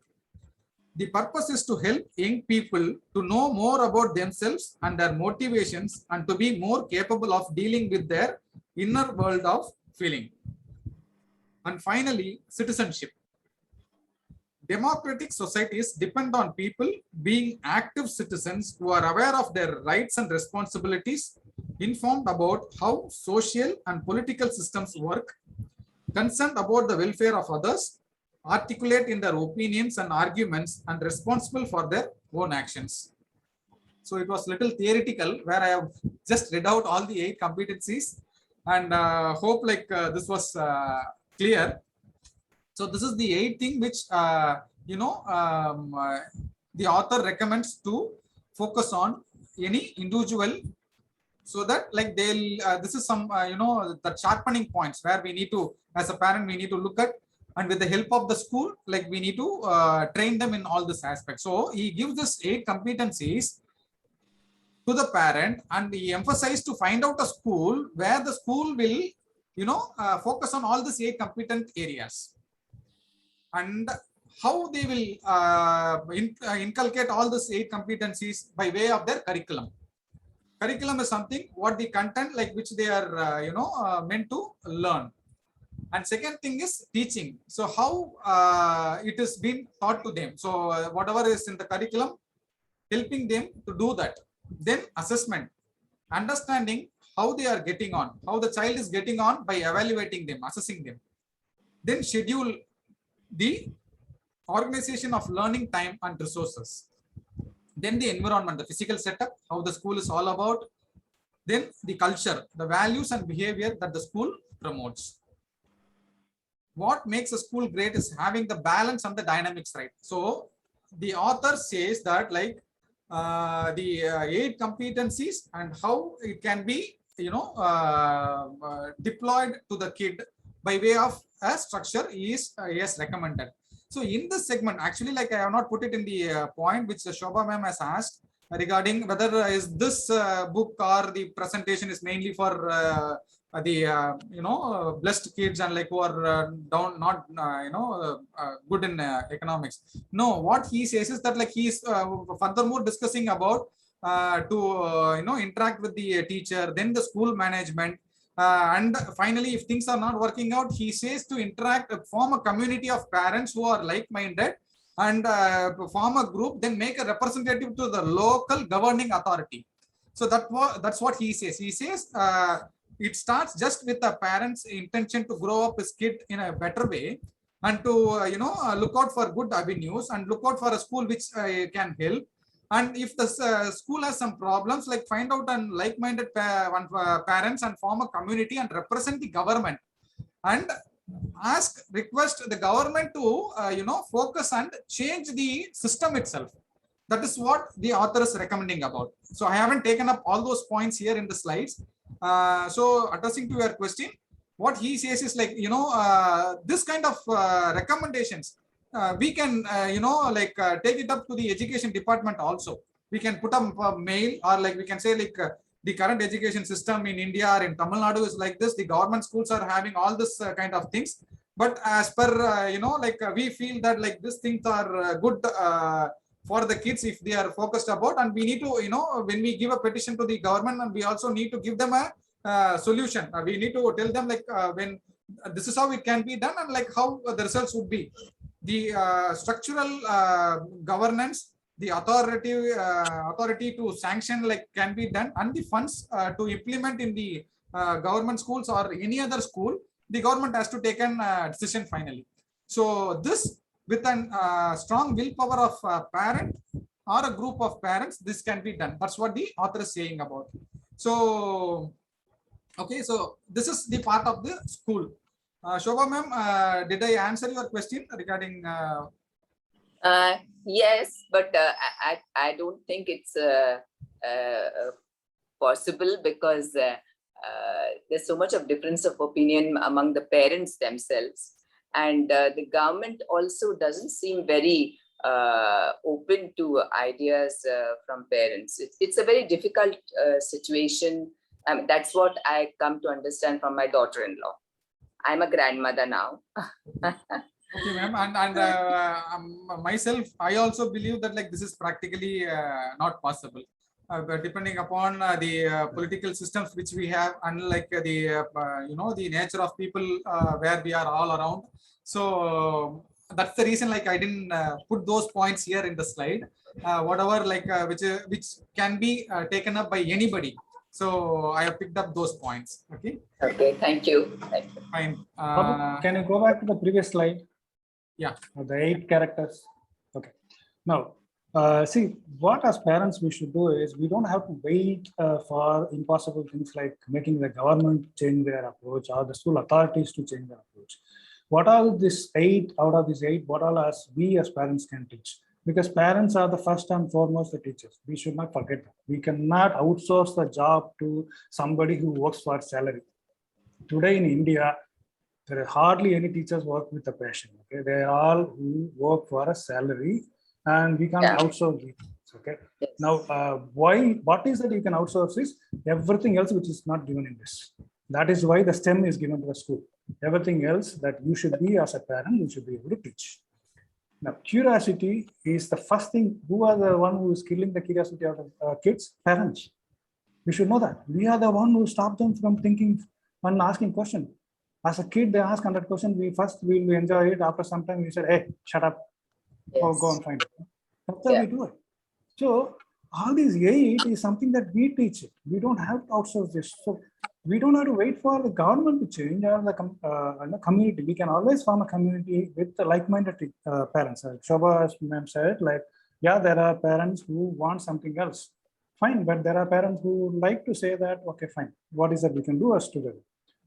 The purpose is to help young people to know more about themselves and their motivations and to be more capable of dealing with their inner world of feeling. And finally, citizenship. Democratic societies depend on people being active citizens who are aware of their rights and responsibilities, informed about how social and political systems work, concerned about the welfare of others, articulate in their opinions and arguments, and responsible for their own actions. So it was little theoretical where I have just read out all the 8 competencies, and hope like this was clear. So this is the 8th thing which the author recommends to focus on any individual, so that like they'll this is some the sharpening points where we need to, as a parent, we need to look at, and with the help of the school, like we need to train them in all this aspect. So he gives us 8 competencies to the parent, and he emphasized to find out a school where the school will focus on all these 8 competent areas, and how they will inculcate all these 8 competencies by way of their curriculum. Curriculum is something what the content like which they are meant to learn. And second thing is teaching. So how it is being taught to them. So whatever is in the curriculum, helping them to do that. Then assessment, understanding how they are getting on, how the child is getting on by evaluating them, assessing them. Then schedule, the organization of learning time and resources. Then the environment, the physical setup, how the school is all about. Then the culture, the values and behavior that the school promotes. What makes a school great is having the balance and the dynamics right. So the author says that like the 8 competencies and how it can be deployed to the kid by way of a structure is recommended. So in this segment, actually, like I have not put it in the point which Shobha ma'am has asked regarding whether is this book or the presentation is mainly for the blessed kids and like who are down, not good in economics. No, what he says is that like he is furthermore discussing about to interact with the teacher, then the school management, And finally, if things are not working out, he says to interact, form a community of parents who are like-minded, and form a group, then make a representative to the local governing authority. So that's what he says. He says it starts just with the parents' intention to grow up his kid in a better way, and to look out for good avenues and look out for a school which can help. And if the school has some problems, like find out and like-minded parents and form a community and represent the government, and request the government to focus and change the system itself. That is what the author is recommending about. So I haven't taken up all those points here in the slides. So addressing to your question, what he says is like, this kind of recommendations, we can, take it up to the education department also. We can put up a mail, or like we can say like the current education system in India or in Tamil Nadu is like this. The government schools are having all this kind of things. But as per, we feel that like these things are good for the kids if they are focused about, and we need to, when we give a petition to the government, and we also need to give them a solution. We need to tell them like when this is how it can be done, and like how the results would be. The structural governance, the authority to sanction like can be done, and the funds to implement in the government schools or any other school, the government has to take a decision finally. So this, with a strong willpower of a parent or a group of parents, this can be done. That's what the author is saying about. So, okay, so this is the part of the school. Shobha ma'am, did I answer your question regarding? Yes, but I don't think it's possible, because there's so much of difference of opinion among the parents themselves. And the government also doesn't seem very open to ideas from parents. It's a very difficult situation. That's what I come to understand from my daughter-in-law. I'm a grandmother now. Okay, ma'am. And myself, I also believe that like this is practically not possible. But depending upon the political systems which we have, and like the the nature of people where we are all around. So that's the reason like I didn't put those points here in the slide. Whatever like which can be taken up by anybody. So I have picked up those points. Okay. Okay. Thank you. Fine. Can you go back to the previous slide? Yeah. The 8 characters. Okay. Now, see, what as parents we should do is we don't have to wait for impossible things like making the government change their approach or the school authorities to change their approach. What are these 8 out of these 8? What all we as parents can teach? Because parents are the first and foremost the teachers. We should not forget that. We cannot outsource the job to somebody who works for salary. Today in India, there are hardly any teachers work with a passion. Okay, they are all who work for a salary, and we can't outsource these. Okay. Yes. Now, what is that you can outsource is everything else which is not given in this. That is why the STEM is given to the school. Everything else that you should be as a parent, you should be able to teach. Now, curiosity is the first thing. Who are the one who is killing the curiosity out of kids? Parents. We should know that. We are the one who stop them from thinking and asking questions. As a kid, they ask 100 questions. We will enjoy it. After some time, we said, "Hey, shut up. Yes. Or go and find it." That's how we do it. So all these 8 is something that we teach it. We don't have to outsource this. So we don't have to wait for the government to change or the community. We can always form a community with the like-minded parents. Shobha, as ma'am said, like, yeah, there are parents who want something else. Fine, but there are parents who like to say that, okay, fine, what is that we can do as together?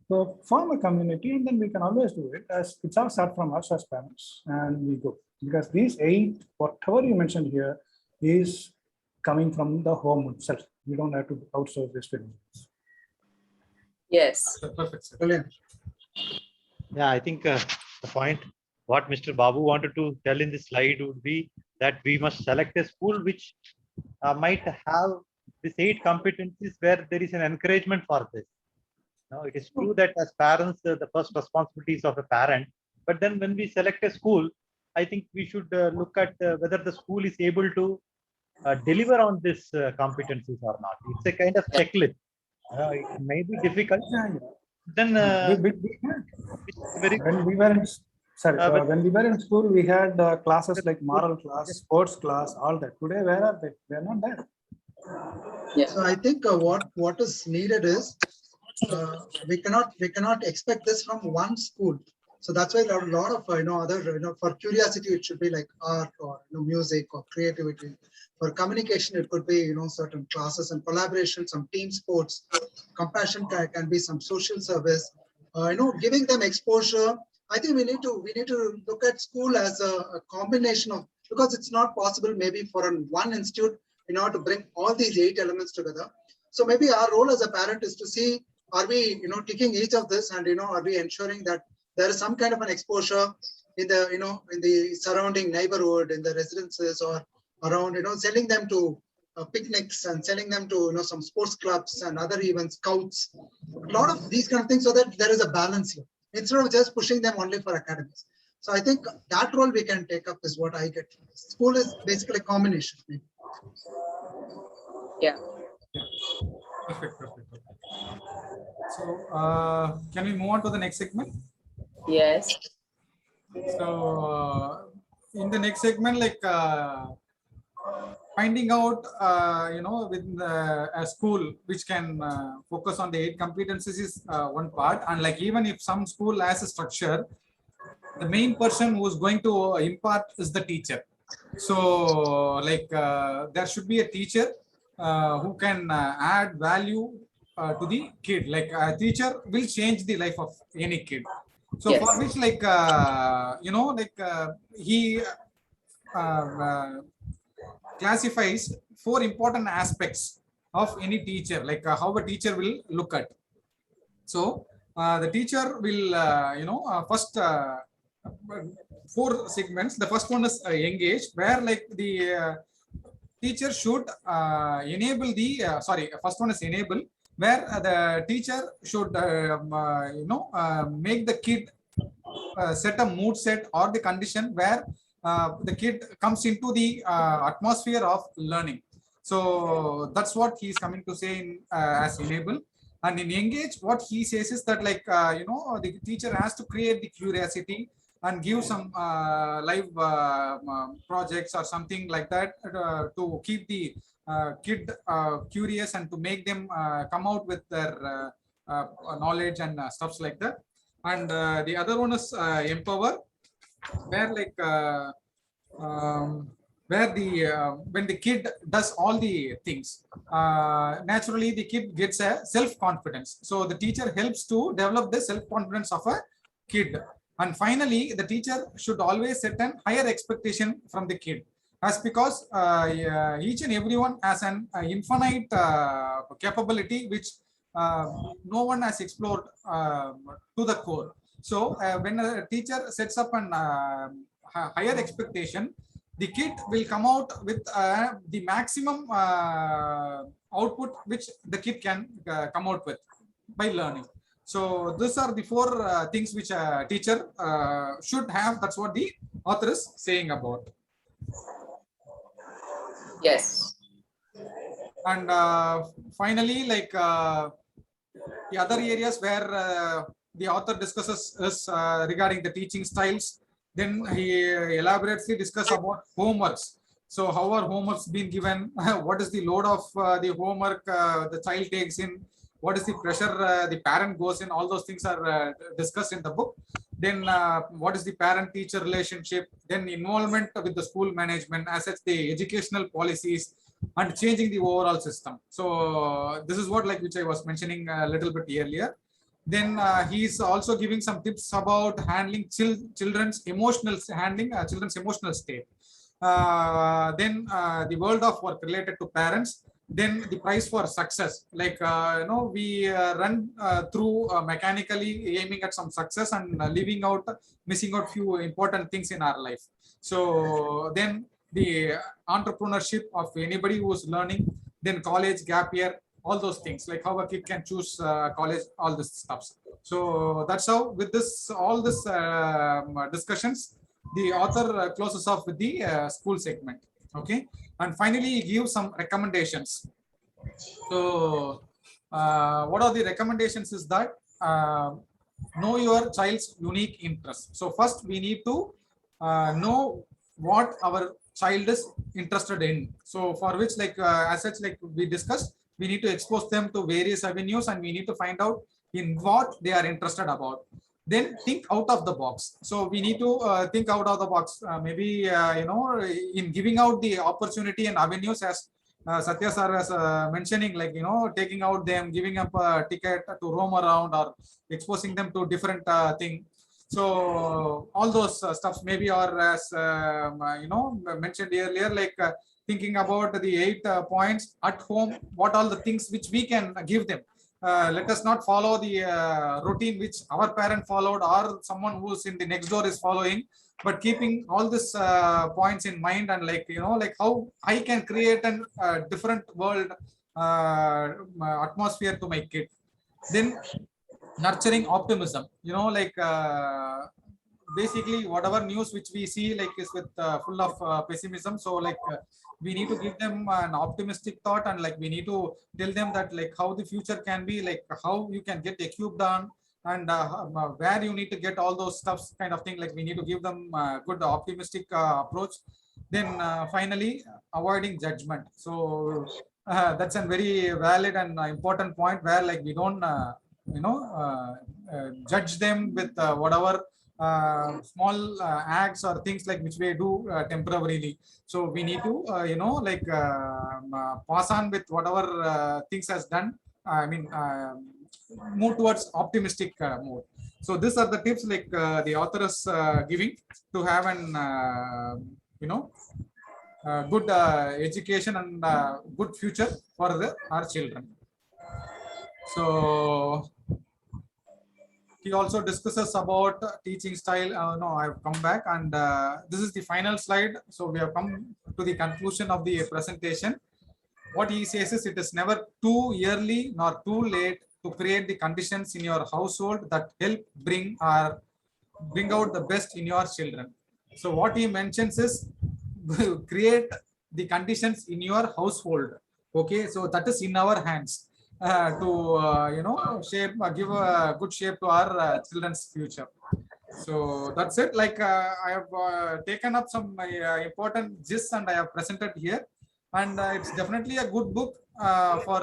So form a community, and then we can always do it. As it's all start from us as parents, and we go. Because these 8, whatever you mentioned here, is coming from the home itself. We don't have to outsource this to anyone else. Yes. Perfect. Brilliant. Yeah, I think the point what Mr. Babu wanted to tell in this slide would be that we must select a school which might have these 8 competencies where there is an encouragement for this. Now, it is true that as parents, the first responsibility is of a parent. But then when we select a school, I think we should look at whether the school is able to deliver on these competencies or not. It's a kind of checklist. It may be difficult, Then very when we were in but- when we were in school, we had classes like moral class, sports class, all that. Today, where are they? They're not there. So I think what is needed is we cannot expect this from one school. So that's why a lot of other for curiosity it should be like art or music or creativity. For communication it could be certain classes and collaboration, some team sports. Compassion can be some social service. Giving them exposure. I think we need to look at school as a combination of, because it's not possible maybe for one institute to bring all these 8 elements together. So maybe our role as a parent is to see, are we ticking each of this, and are we ensuring that there is some kind of an exposure in the in the surrounding neighborhood, in the residences, or around sending them to picnics and sending them to some sports clubs and other events, scouts, a lot of these kind of things, so that there is a balance here instead of just pushing them only for academics. So I think that role we can take up is what I get from this. School is basically a combination. Yeah. Perfect. So can we move on to the next segment? Yes. So in the next segment, like finding out with a school which can focus on the 8 competencies is one part, and like even if some school has a structure, the main person who is going to impart is the teacher. So like there should be a teacher who can add value to the kid. Like a teacher will change the life of any kid. So Yes. for which he classifies 4 important aspects of any teacher, like how a teacher will look at. So the teacher will first 4 segments. The first one is engage, where like the teacher should enable the first one is enable, where the teacher should make the kid set a mood set or the condition where the kid comes into the atmosphere of learning. So that's what he's coming to say in as enable. And in engage, what he says is that like the teacher has to create the curiosity and give some live projects or something like that to keep the kid curious and to make them come out with their knowledge and stuffs like that. And the other one is empower, where like where the when the kid does all the things, naturally the kid gets a self-confidence. So the teacher helps to develop the self-confidence of a kid. And finally, the teacher should always set an higher expectation from the kid, as because each and everyone has an infinite capability which no one has explored to the core. So when a teacher sets up an higher expectation, the kid will come out with the maximum output which the kid can come out with by learning. So these are the 4 things which a teacher should have. That's what the author is saying about. Yes. And finally, like the other areas where the author discusses is regarding the teaching styles. Then he elaborately discuss about homeworks. So how are homeworks being given? What is the load of the homework the child takes in? What is the pressure the parent goes in? All those things are discussed in the book. Then what is the parent-teacher relationship? Then involvement with the school management, as such the educational policies, and changing the overall system. So this is what, like, which I was mentioning a little bit earlier. Then he's also giving some tips about handling children's emotional state. Then the world of work related to parents. Then the price for success, like we run through mechanically aiming at some success and missing out few important things in our life. So then the entrepreneurship of anybody who is learning. Then college, gap year, all those things, like how a kid can choose college, all this stuff. So that's how, with this, all this discussions, the author closes off with the school segment. Okay, and finally he gives some recommendations. So what are the recommendations is that know your child's unique interests. So first we need to know what our child is interested in. So for which, like as such, like we discussed, we need to expose them to various avenues and we need to find out in what they are interested about. Then think out of the box. So we need to think out of the box. Maybe in giving out the opportunity and avenues, as Satya sir was mentioning, like taking out them, giving up a ticket to roam around, or exposing them to different thing. So all those stuffs maybe, or as mentioned earlier, like thinking about the 8 points at home, what all the things which we can give them. Let us not follow the routine which our parent followed or someone who's in the next door is following, but keeping all these points in mind, and like like how I can create a different world atmosphere to my kid. Then nurturing optimism, like basically whatever news which we see like is with full of pessimism. So like we need to give them an optimistic thought, and like we need to tell them that like how the future can be, like how you can get equipped on, and where you need to get all those stuffs, kind of thing. Like we need to give them good optimistic approach. Then finally, avoiding judgment. So that's a very valid and important point, where like we don't judge them with whatever small acts or things like which we do temporarily. So we need to pass on with whatever things has done. I mean, move towards optimistic mode. So these are the tips like the author is giving to have an good education and good future for our children. So he also discusses about teaching style. No, I've come back, and this is the final slide. So we have come to the conclusion of the presentation. What he says is, it is never too early nor too late to create the conditions in your household that help bring out the best in your children. So what he mentions is create the conditions in your household. Okay, so that is in our hands to shape, give a good shape to our children's future. So that's it. Like I have taken up some important gists and I have presented here, and it's definitely a good book for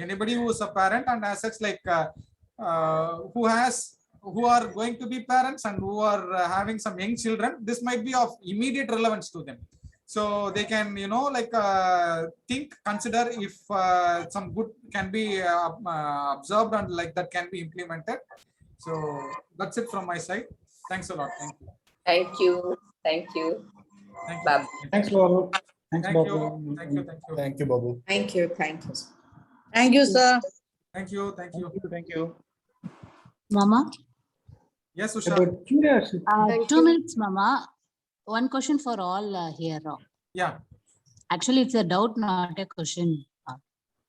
anybody who is a parent, and as such, like who are going to be parents and who are having some young children. This might be of immediate relevance to them. So they can, think, consider if some good can be observed and like that can be implemented. So that's it from my side. Thanks a lot. Thank you. Thank you. Thank you. Thank you. Babu. Thanks, Babu. Thanks, Thank Babu. you. Thank you. Thank you. Thank you, Babu. Thank you. Thank you. Thank you, sir. Thank you. Thank you. Thank you. Mama, Yes, Usha. About curiosity. 2 minutes, Mama. One question for all here. Yeah. Actually, it's a doubt, not a question.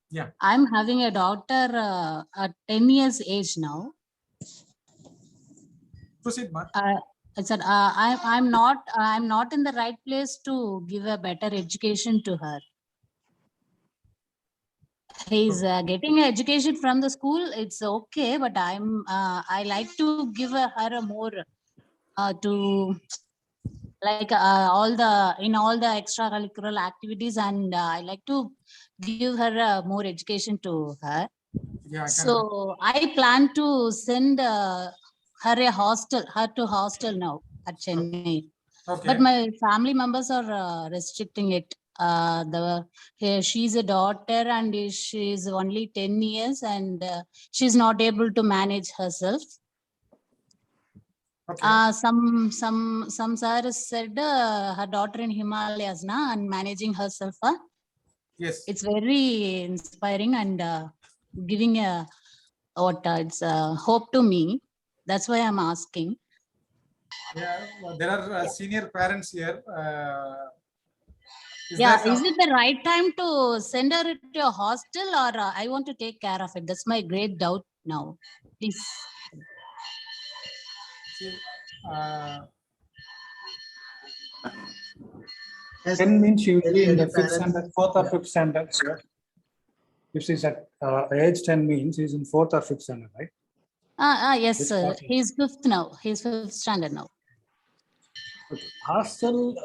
Yeah. I'm having a daughter at 10 years age now. Proceed, Ma. I said I'm not in the right place to give a better education to her. He's getting an education from the school. It's okay, but I like to give her a more to like all the extracurricular activities, and I like to give her more education to her. Yeah. So I plan to send her to hostel now at Chennai. Okay. But my family members are restricting it. She's a daughter and she's only 10 years and she's not able to manage herself. Okay. Some sir said her daughter in Himalayas na and managing herself. Yes. It's very inspiring and giving it's hope to me. That's why I'm asking. Yeah, well, there are senior parents here. Is it the right time to send her to a hostel, or I want to take care of it? That's my great doubt now. Please. See, 10 means she will be in the Any fifth parents- standard, fourth or fifth standard. Yeah. If she's at age 10 means she's in fourth or fifth standard, right? Yes, Which sir. hostel? He's fifth now. He's fifth standard now. Okay. Hostel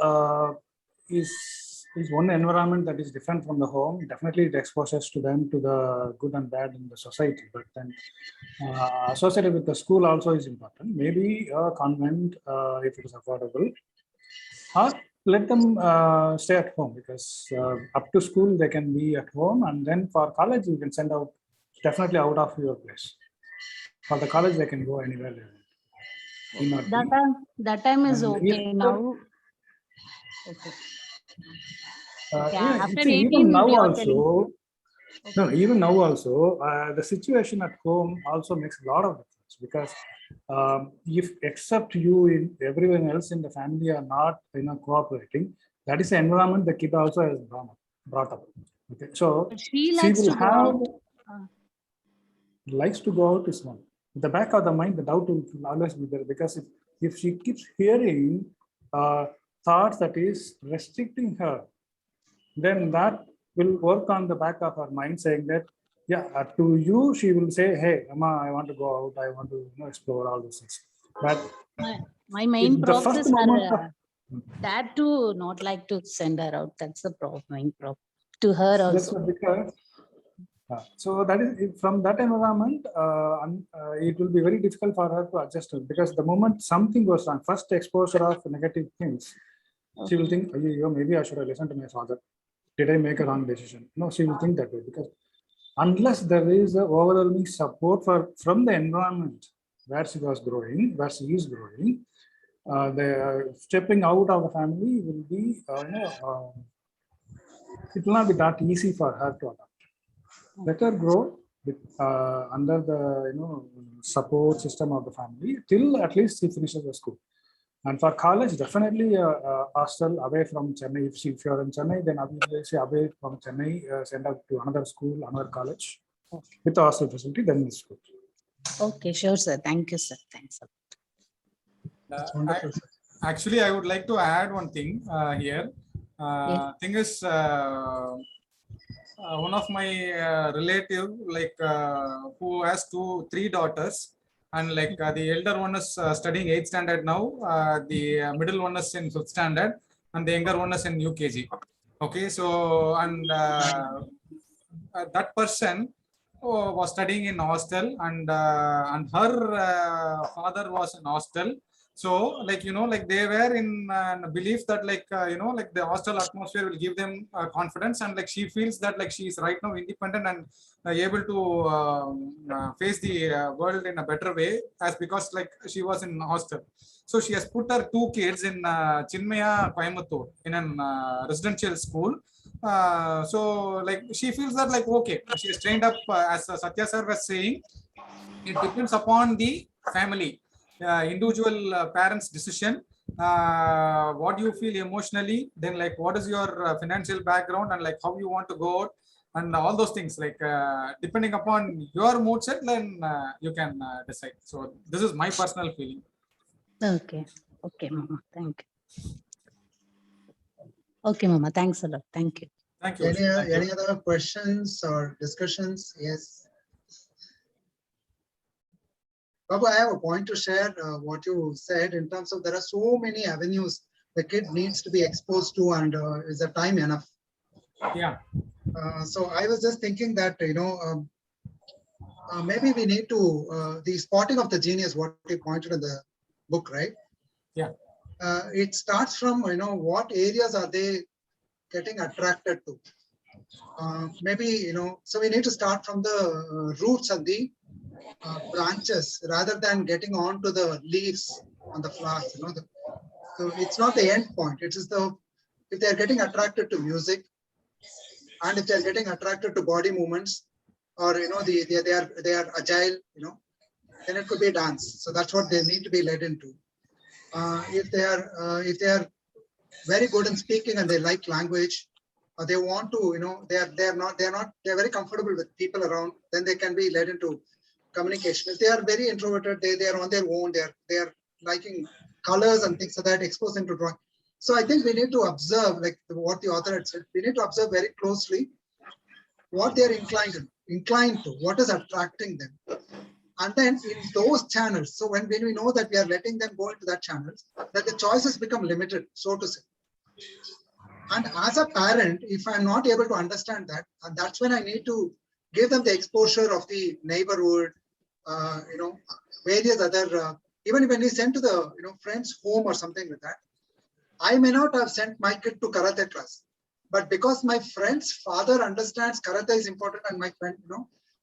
is one environment that is different from the home. Definitely, it exposes to them to the good and bad in the society. But then associated with the school also is important. Maybe a convent if it is affordable, or let them stay at home, because up to school they can be at home, and then for college you can send out definitely out of your place. For the college they can go anywhere they want. Need not be. That time is And okay. Now, okay. Okay. Yeah, After see, 18, even now you are also, telling. no, even now also, the situation at home also makes a lot of difference, because if except you, everyone else in the family are not, cooperating, that is the environment the kid also has brought up. Okay, so She she likes will to go have out. likes to go out is one. In the back of the mind, the doubt will always be there, because if she keeps hearing thoughts that is restricting her, then that will work on the back of her mind, saying that, yeah, to you, she will say, hey, Amma, I want to go out, I want to explore all these things. But My main the props first is moment her dad to not like to send her out. That's the main prop to her that's also. because so that is from that environment, it will be very difficult for her to adjust to, because the moment something goes wrong, first exposure of negative things, she will think, maybe I should have listened to my father. Did I make a wrong decision? No, she will think that way, because unless there is a overwhelming support from the environment where she was growing, where she is growing, the stepping out of the family will be, it will not be that easy for her to adopt. Let her grow with, under the support system of the family till at least she finishes the school. And for college, definitely hostel away from Chennai. If you're in Chennai, then obviously away from Chennai, send out to another school, another college with the hostel facility, then it's good. Okay, sure, sir. Thank you, sir. Thanks a lot. That's wonderful. Actually, I would like to add one thing here. Yes. Thing is, one of my relative, like who has 3 daughters, and like the elder one is studying 8th standard now, the middle one is in 5th standard, and the younger one is in UKG. Okay, so and that person was studying in hostel, and her father was in hostel. So like like they were in belief that like like the hostel atmosphere will give them confidence, and like she feels that like she is right now independent and able to face the world in a better way, as because like she was in hostel. So she has put her 2 kids in Chinmaya, Coimbatore, in an residential school. So like she feels that like okay, she is trained up as Satya sir was saying, it depends upon the family, individual parents' decision. What you feel emotionally, then like what is your financial background, and like how you want to go out, and all those things, like depending upon your mood set, then you can decide. So this is my personal feeling. Okay. Okay, Mama. Thank you. Okay, Mama. Thanks a lot. Thank you. Thank you. Any other questions or discussions? Yes. Babu, I have a point to share what you said in terms of there are so many avenues the kid needs to be exposed to, and is the time enough? Yeah. So I was just thinking that, maybe we need to, the spotting of the genius, what you pointed in the book, right? Yeah. It starts from, what areas are they getting attracted to? Maybe, so we need to start from the roots and the branches rather than getting on to the leaves on the flowers. So it's not the end point. It is if they're getting attracted to music, and if they're getting attracted to body movements, or they are agile, then it could be dance. So that's what they need to be led into. If they are very good in speaking and they like language, or they want to, they're very comfortable with people around, then they can be led into communication. If they are very introverted, they are on their own, they are liking colors and things, so that expose them to drawing. So I think we need to observe, like what the author had said, we need to observe very closely what they are inclined to, what is attracting them. And then in those channels, so when we know that we are letting them go into that channel, that the choices become limited, so to say. And as a parent, if I'm not able to understand that, and that's when I need to give them the exposure of the neighborhood, various other, even when we send to the friend's home or something like that, I may not have sent my kid to karate class, but because my friend's father understands karate is important, and my friend,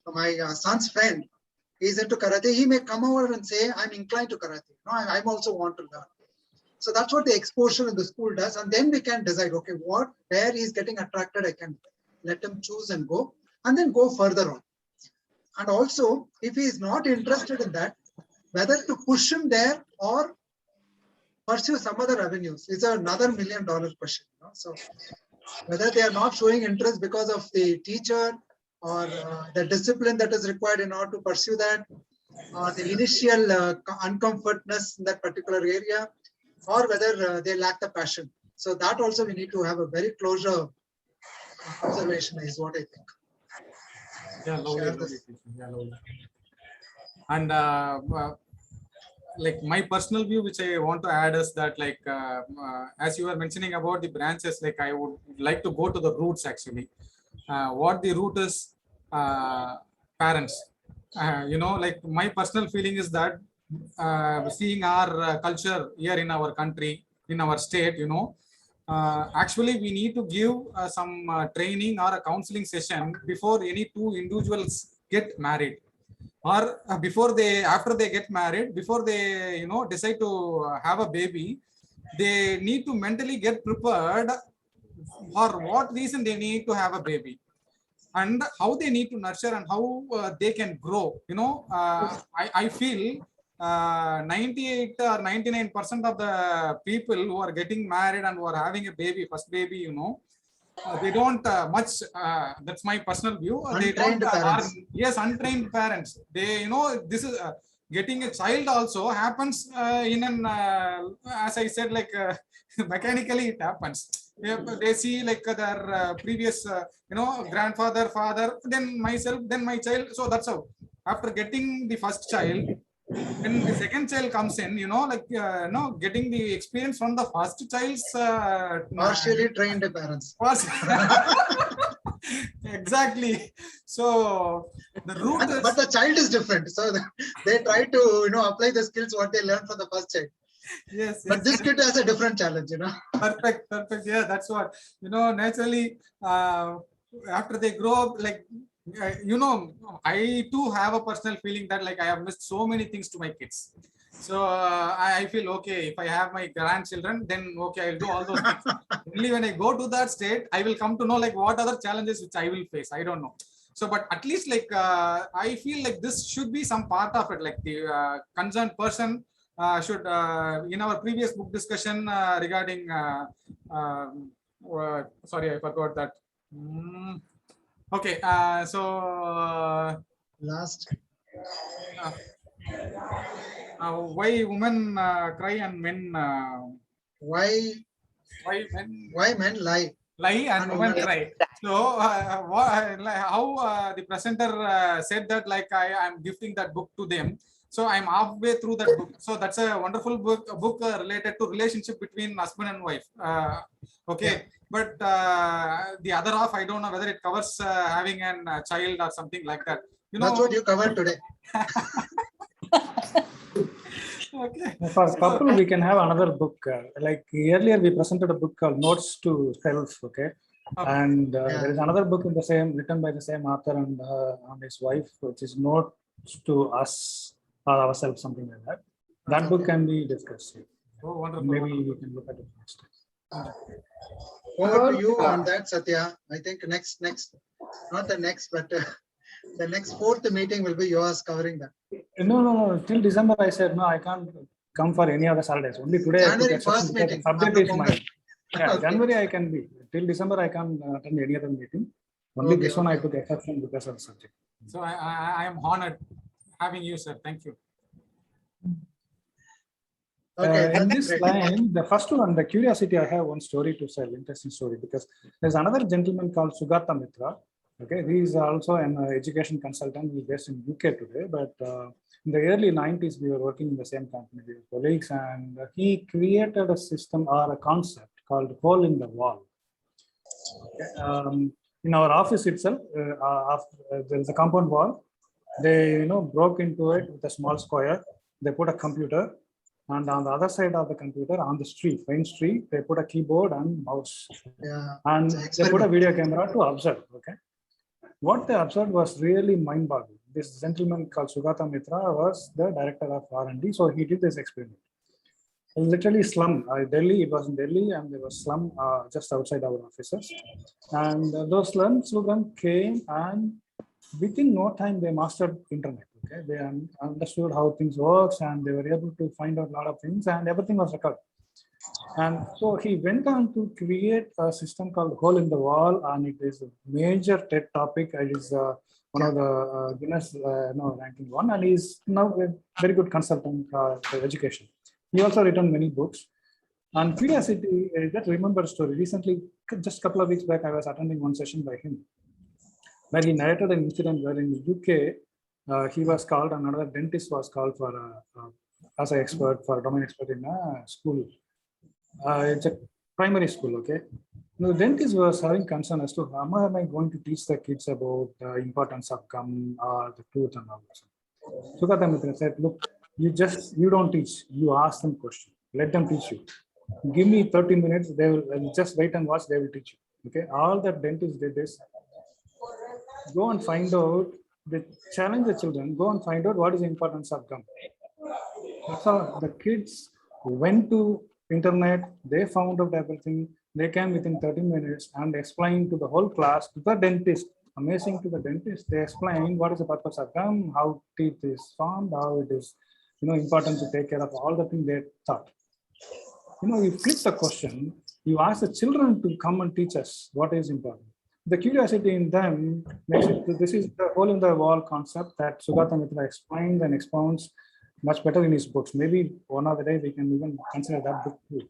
my son's friend is into karate, he may come over and say, I'm inclined to karate. I also want to learn. So that's what the exposure in the school does. And then we can decide, okay, where he's getting attracted, I can let him choose and go, and then go further on. And also, if he is not interested in that, whether to push him there or pursue some other avenues is another $1 million question. So whether they are not showing interest because of the teacher or the discipline that is required in order to pursue that, or the initial uncomfortness in that particular area, or whether they lack the passion. So that also we need to have a very closer observation is what I think. Yeah, lovely. Yeah, lovely. And like my personal view, which I want to add is that, like, as you were mentioning about the branches, like I would like to go to the roots actually. What the root is, parents. Like my personal feeling is that seeing our culture here in our country, in our state, actually we need to give some training or a counseling session before any two individuals get married, or after they get married, before they decide to have a baby. They need to mentally get prepared for what reason they need to have a baby, and how they need to nurture, and how they can grow. I feel 98 or 99% of the people who are getting married and who are having a baby, first baby, they don't much, that's my personal view. They don't yes, untrained parents. They this is getting a child also happens in an as I said, like mechanically it happens. They see like their previous grandfather, father, then myself, then my child. So that's how, after getting the first child, when the second child comes in, getting the experience from the first child's partially trained parents. Exactly. So the root is, but the child is different. So they try to apply the skills what they learned from the first child. Yes. But this kid has a different challenge. Perfect. Yeah, that's what naturally. After they grow up, like I too have a personal feeling that like I have missed so many things to my kids. So I feel okay, if I have my grandchildren, then okay, I'll do all those things. Only when I go to that state, I will come to know like what other challenges which I will face. I don't know. So, but at least like I feel like this should be some part of it. Like the concerned person should, in our previous book discussion regarding, sorry, I forgot that. Okay, so last. Why women cry and men? Why men lie? Lie and women cry. So how the presenter said that like I am gifting that book to them. So I'm halfway through that book. So that's a wonderful book related to relationship between husband and wife. Okay, yeah. But the other half, I don't know whether it covers having a child or something like that. That's what you covered today. Okay. For couple, we can have another book. Like earlier, we presented a book called Notes to Self. Okay, and there is another book in the same, written by the same author and his wife, which is Notes to Us or Ourselves, something like that. That book can be discussed. Oh, wonderful. Maybe we can look at it next time. Over to you on that, Satya. I think next, not the next, but the next fourth meeting will be yours covering that. No. Till December, I said no. I can't come for any other Saturdays. Only today. January first meeting. Subject is mine. Yeah, okay. January I can be. Till December, I can't attend any other meeting. Only this one I took exception because of the subject. So I am honored having you, sir. Thank you. Okay. In this line, the first one, the curiosity, I have one story to tell, interesting story, because there's another gentleman called Sugata Mitra. Okay, he is also an education consultant. He's based in UK today, but In the early 90s, we were working in the same company, we were colleagues, and he created a system or a concept called hole in the wall. In our office itself, there is a compound wall. They broke into it with a small square. They put a computer, and on the other side of the computer, on the street, main street, they put a keyboard and mouse. Yeah, and they put a video camera to observe. Okay, what they observed was really mind-boggling. This gentleman called Sugata Mitra was the director of R&D, so he did this experiment. Literally slum, Delhi, it was in Delhi, and there was slum just outside our offices. And those slum children came, and within no time they mastered internet. Okay, they understood how things works, and they were able to find out a lot of things, and everything was recorded. And so he went on to create a system called Hole in the Wall, and it is a major TED topic. It is one of the Guinness ranking one, and he's now a very good consultant for education. He also written many books. And curiosity, I just remember a story. Recently, just a couple of weeks back, I was attending one session by him, where he narrated an incident where in the UK, he was called, another dentist was called for as an expert, for a domain expert in a school. It's a primary school, okay? The dentist was having concern as to how am I going to teach the kids about the importance of gum or the tooth and all that. Sugata Mitra said, look, you don't teach, you ask them questions, let them teach you. Give me 30 minutes, they will just wait and watch, they will teach you. Okay, all that dentists did is go and find out, they challenge the children, go and find out what is the importance of gum. So the kids went to internet, they found out everything, they came within 30 minutes and explained to the whole class, to the dentist. Amazing, to the dentist, they explained what is the purpose of gum, how teeth is formed, how it is important to take care of all the things they thought. You flip the question, you ask the children to come and teach us what is important. The curiosity in them makes it, this is the hole in the wall concept that Sugata Mitra explains and expounds much better in his books. Maybe one of the days we can even consider that book too.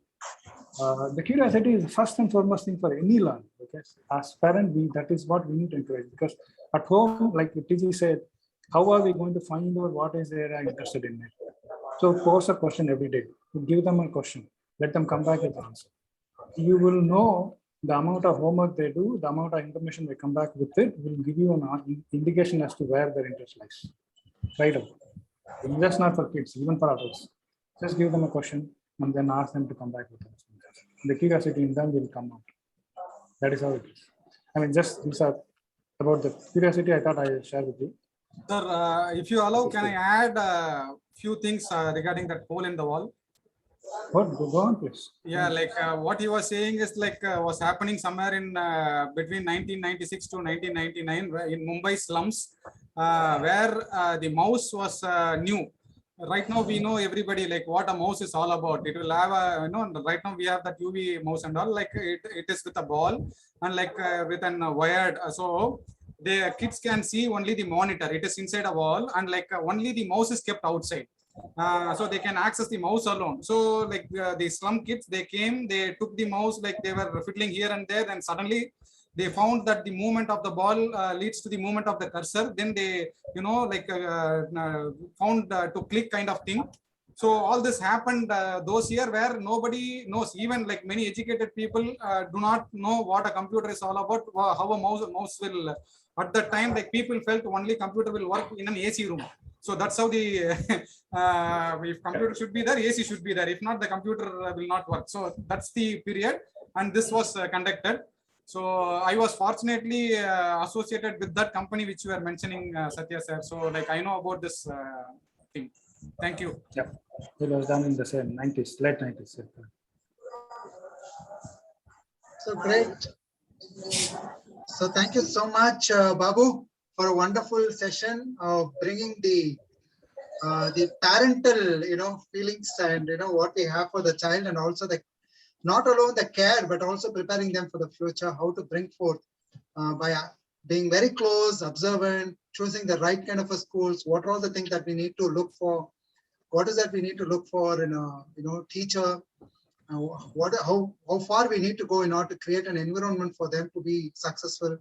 The curiosity is the first and foremost thing for any learner. Okay? As parents, that is what we need to encourage, because at home, like TG said, how are we going to find out what is they are interested in? So pose a question every day. Give them a question. Let them come back with the answer. You will know the amount of homework they do, the amount of information they come back with it will give you an indication as to where their interest lies. Right away. Just not for kids, even for adults. Just give them a question and then ask them to come back with it. The curiosity in them will come out. That is how it is. I mean, just these are about the curiosity I thought I would share with you. Sir, if you allow, can I add a few things regarding that hole in the wall? What? Go on, please. Yeah, like what he was saying is like was happening somewhere in between 1996 to 1999 in Mumbai slums, where the mouse was new. Right now we know everybody like what a mouse is all about. It will have a right now we have that UV mouse and all, like it is with a ball and like with an wired. So the kids can see only the monitor. It is inside a wall and like only the mouse is kept outside. So they can access the mouse alone. So like the slum kids, they came, they took the mouse, like they were fiddling here and there, and suddenly they found that the movement of the ball leads to the movement of the cursor. Then they found to click kind of thing. So all this happened those years where nobody knows, even like many educated people do not know what a computer is all about, how a mouse will, at that time, like people felt only computer will work in an AC room. So that's how the if computer should be there, AC should be there. If not, the computer will not work. So that's the period, and this was conducted. So I was fortunately associated with that company which you were mentioning, Satya sir. So like I know about this thing. Thank you. Yeah, it was done in the same 90s, late 90s. So great. So thank you so much, Babu, for a wonderful session of bringing the parental, feelings and what we have for the child, and also the not alone the care, but also preparing them for the future. How to bring forth by being very close, observant, choosing the right kind of a schools. What are all the things that we need to look for? What is that we need to look for in a teacher? How far we need to go in order to create an environment for them to be successful.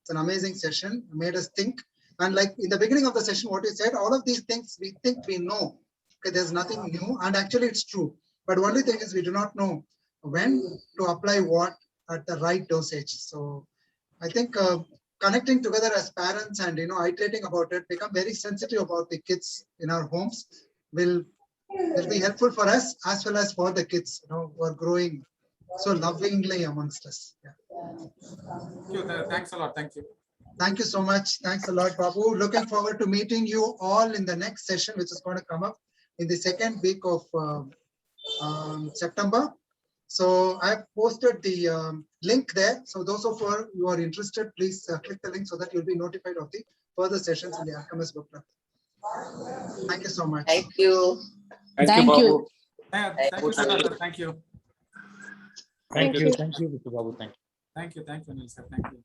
It's an amazing session. It made us think. And like in the beginning of the session, what you said, all of these things we think we know. Okay, there's nothing new, and actually it's true. But only thing is we do not know when to apply what at the right dosage. So I think connecting together as parents and iterating about it, become very sensitive about the kids in our homes will be helpful for us as well as for the kids who are growing so lovingly amongst us. Yeah. Thank you. Thanks a lot. Thank you. Thank you so much. Thanks a lot, Babu. Looking forward to meeting you all in the next session, which is going to come up in the second week of September. So I've posted the link there. So those of you who are interested, please click the link so that you'll be notified of the further sessions in the Alchemist Book Club. Thank you so much. Thank you. Thank you, Babu. Thank you, sir. Thank you. Thank you. Thank you, Mr. Babu. Thank you. Thank you. Thank you, Anil sir. Thank you.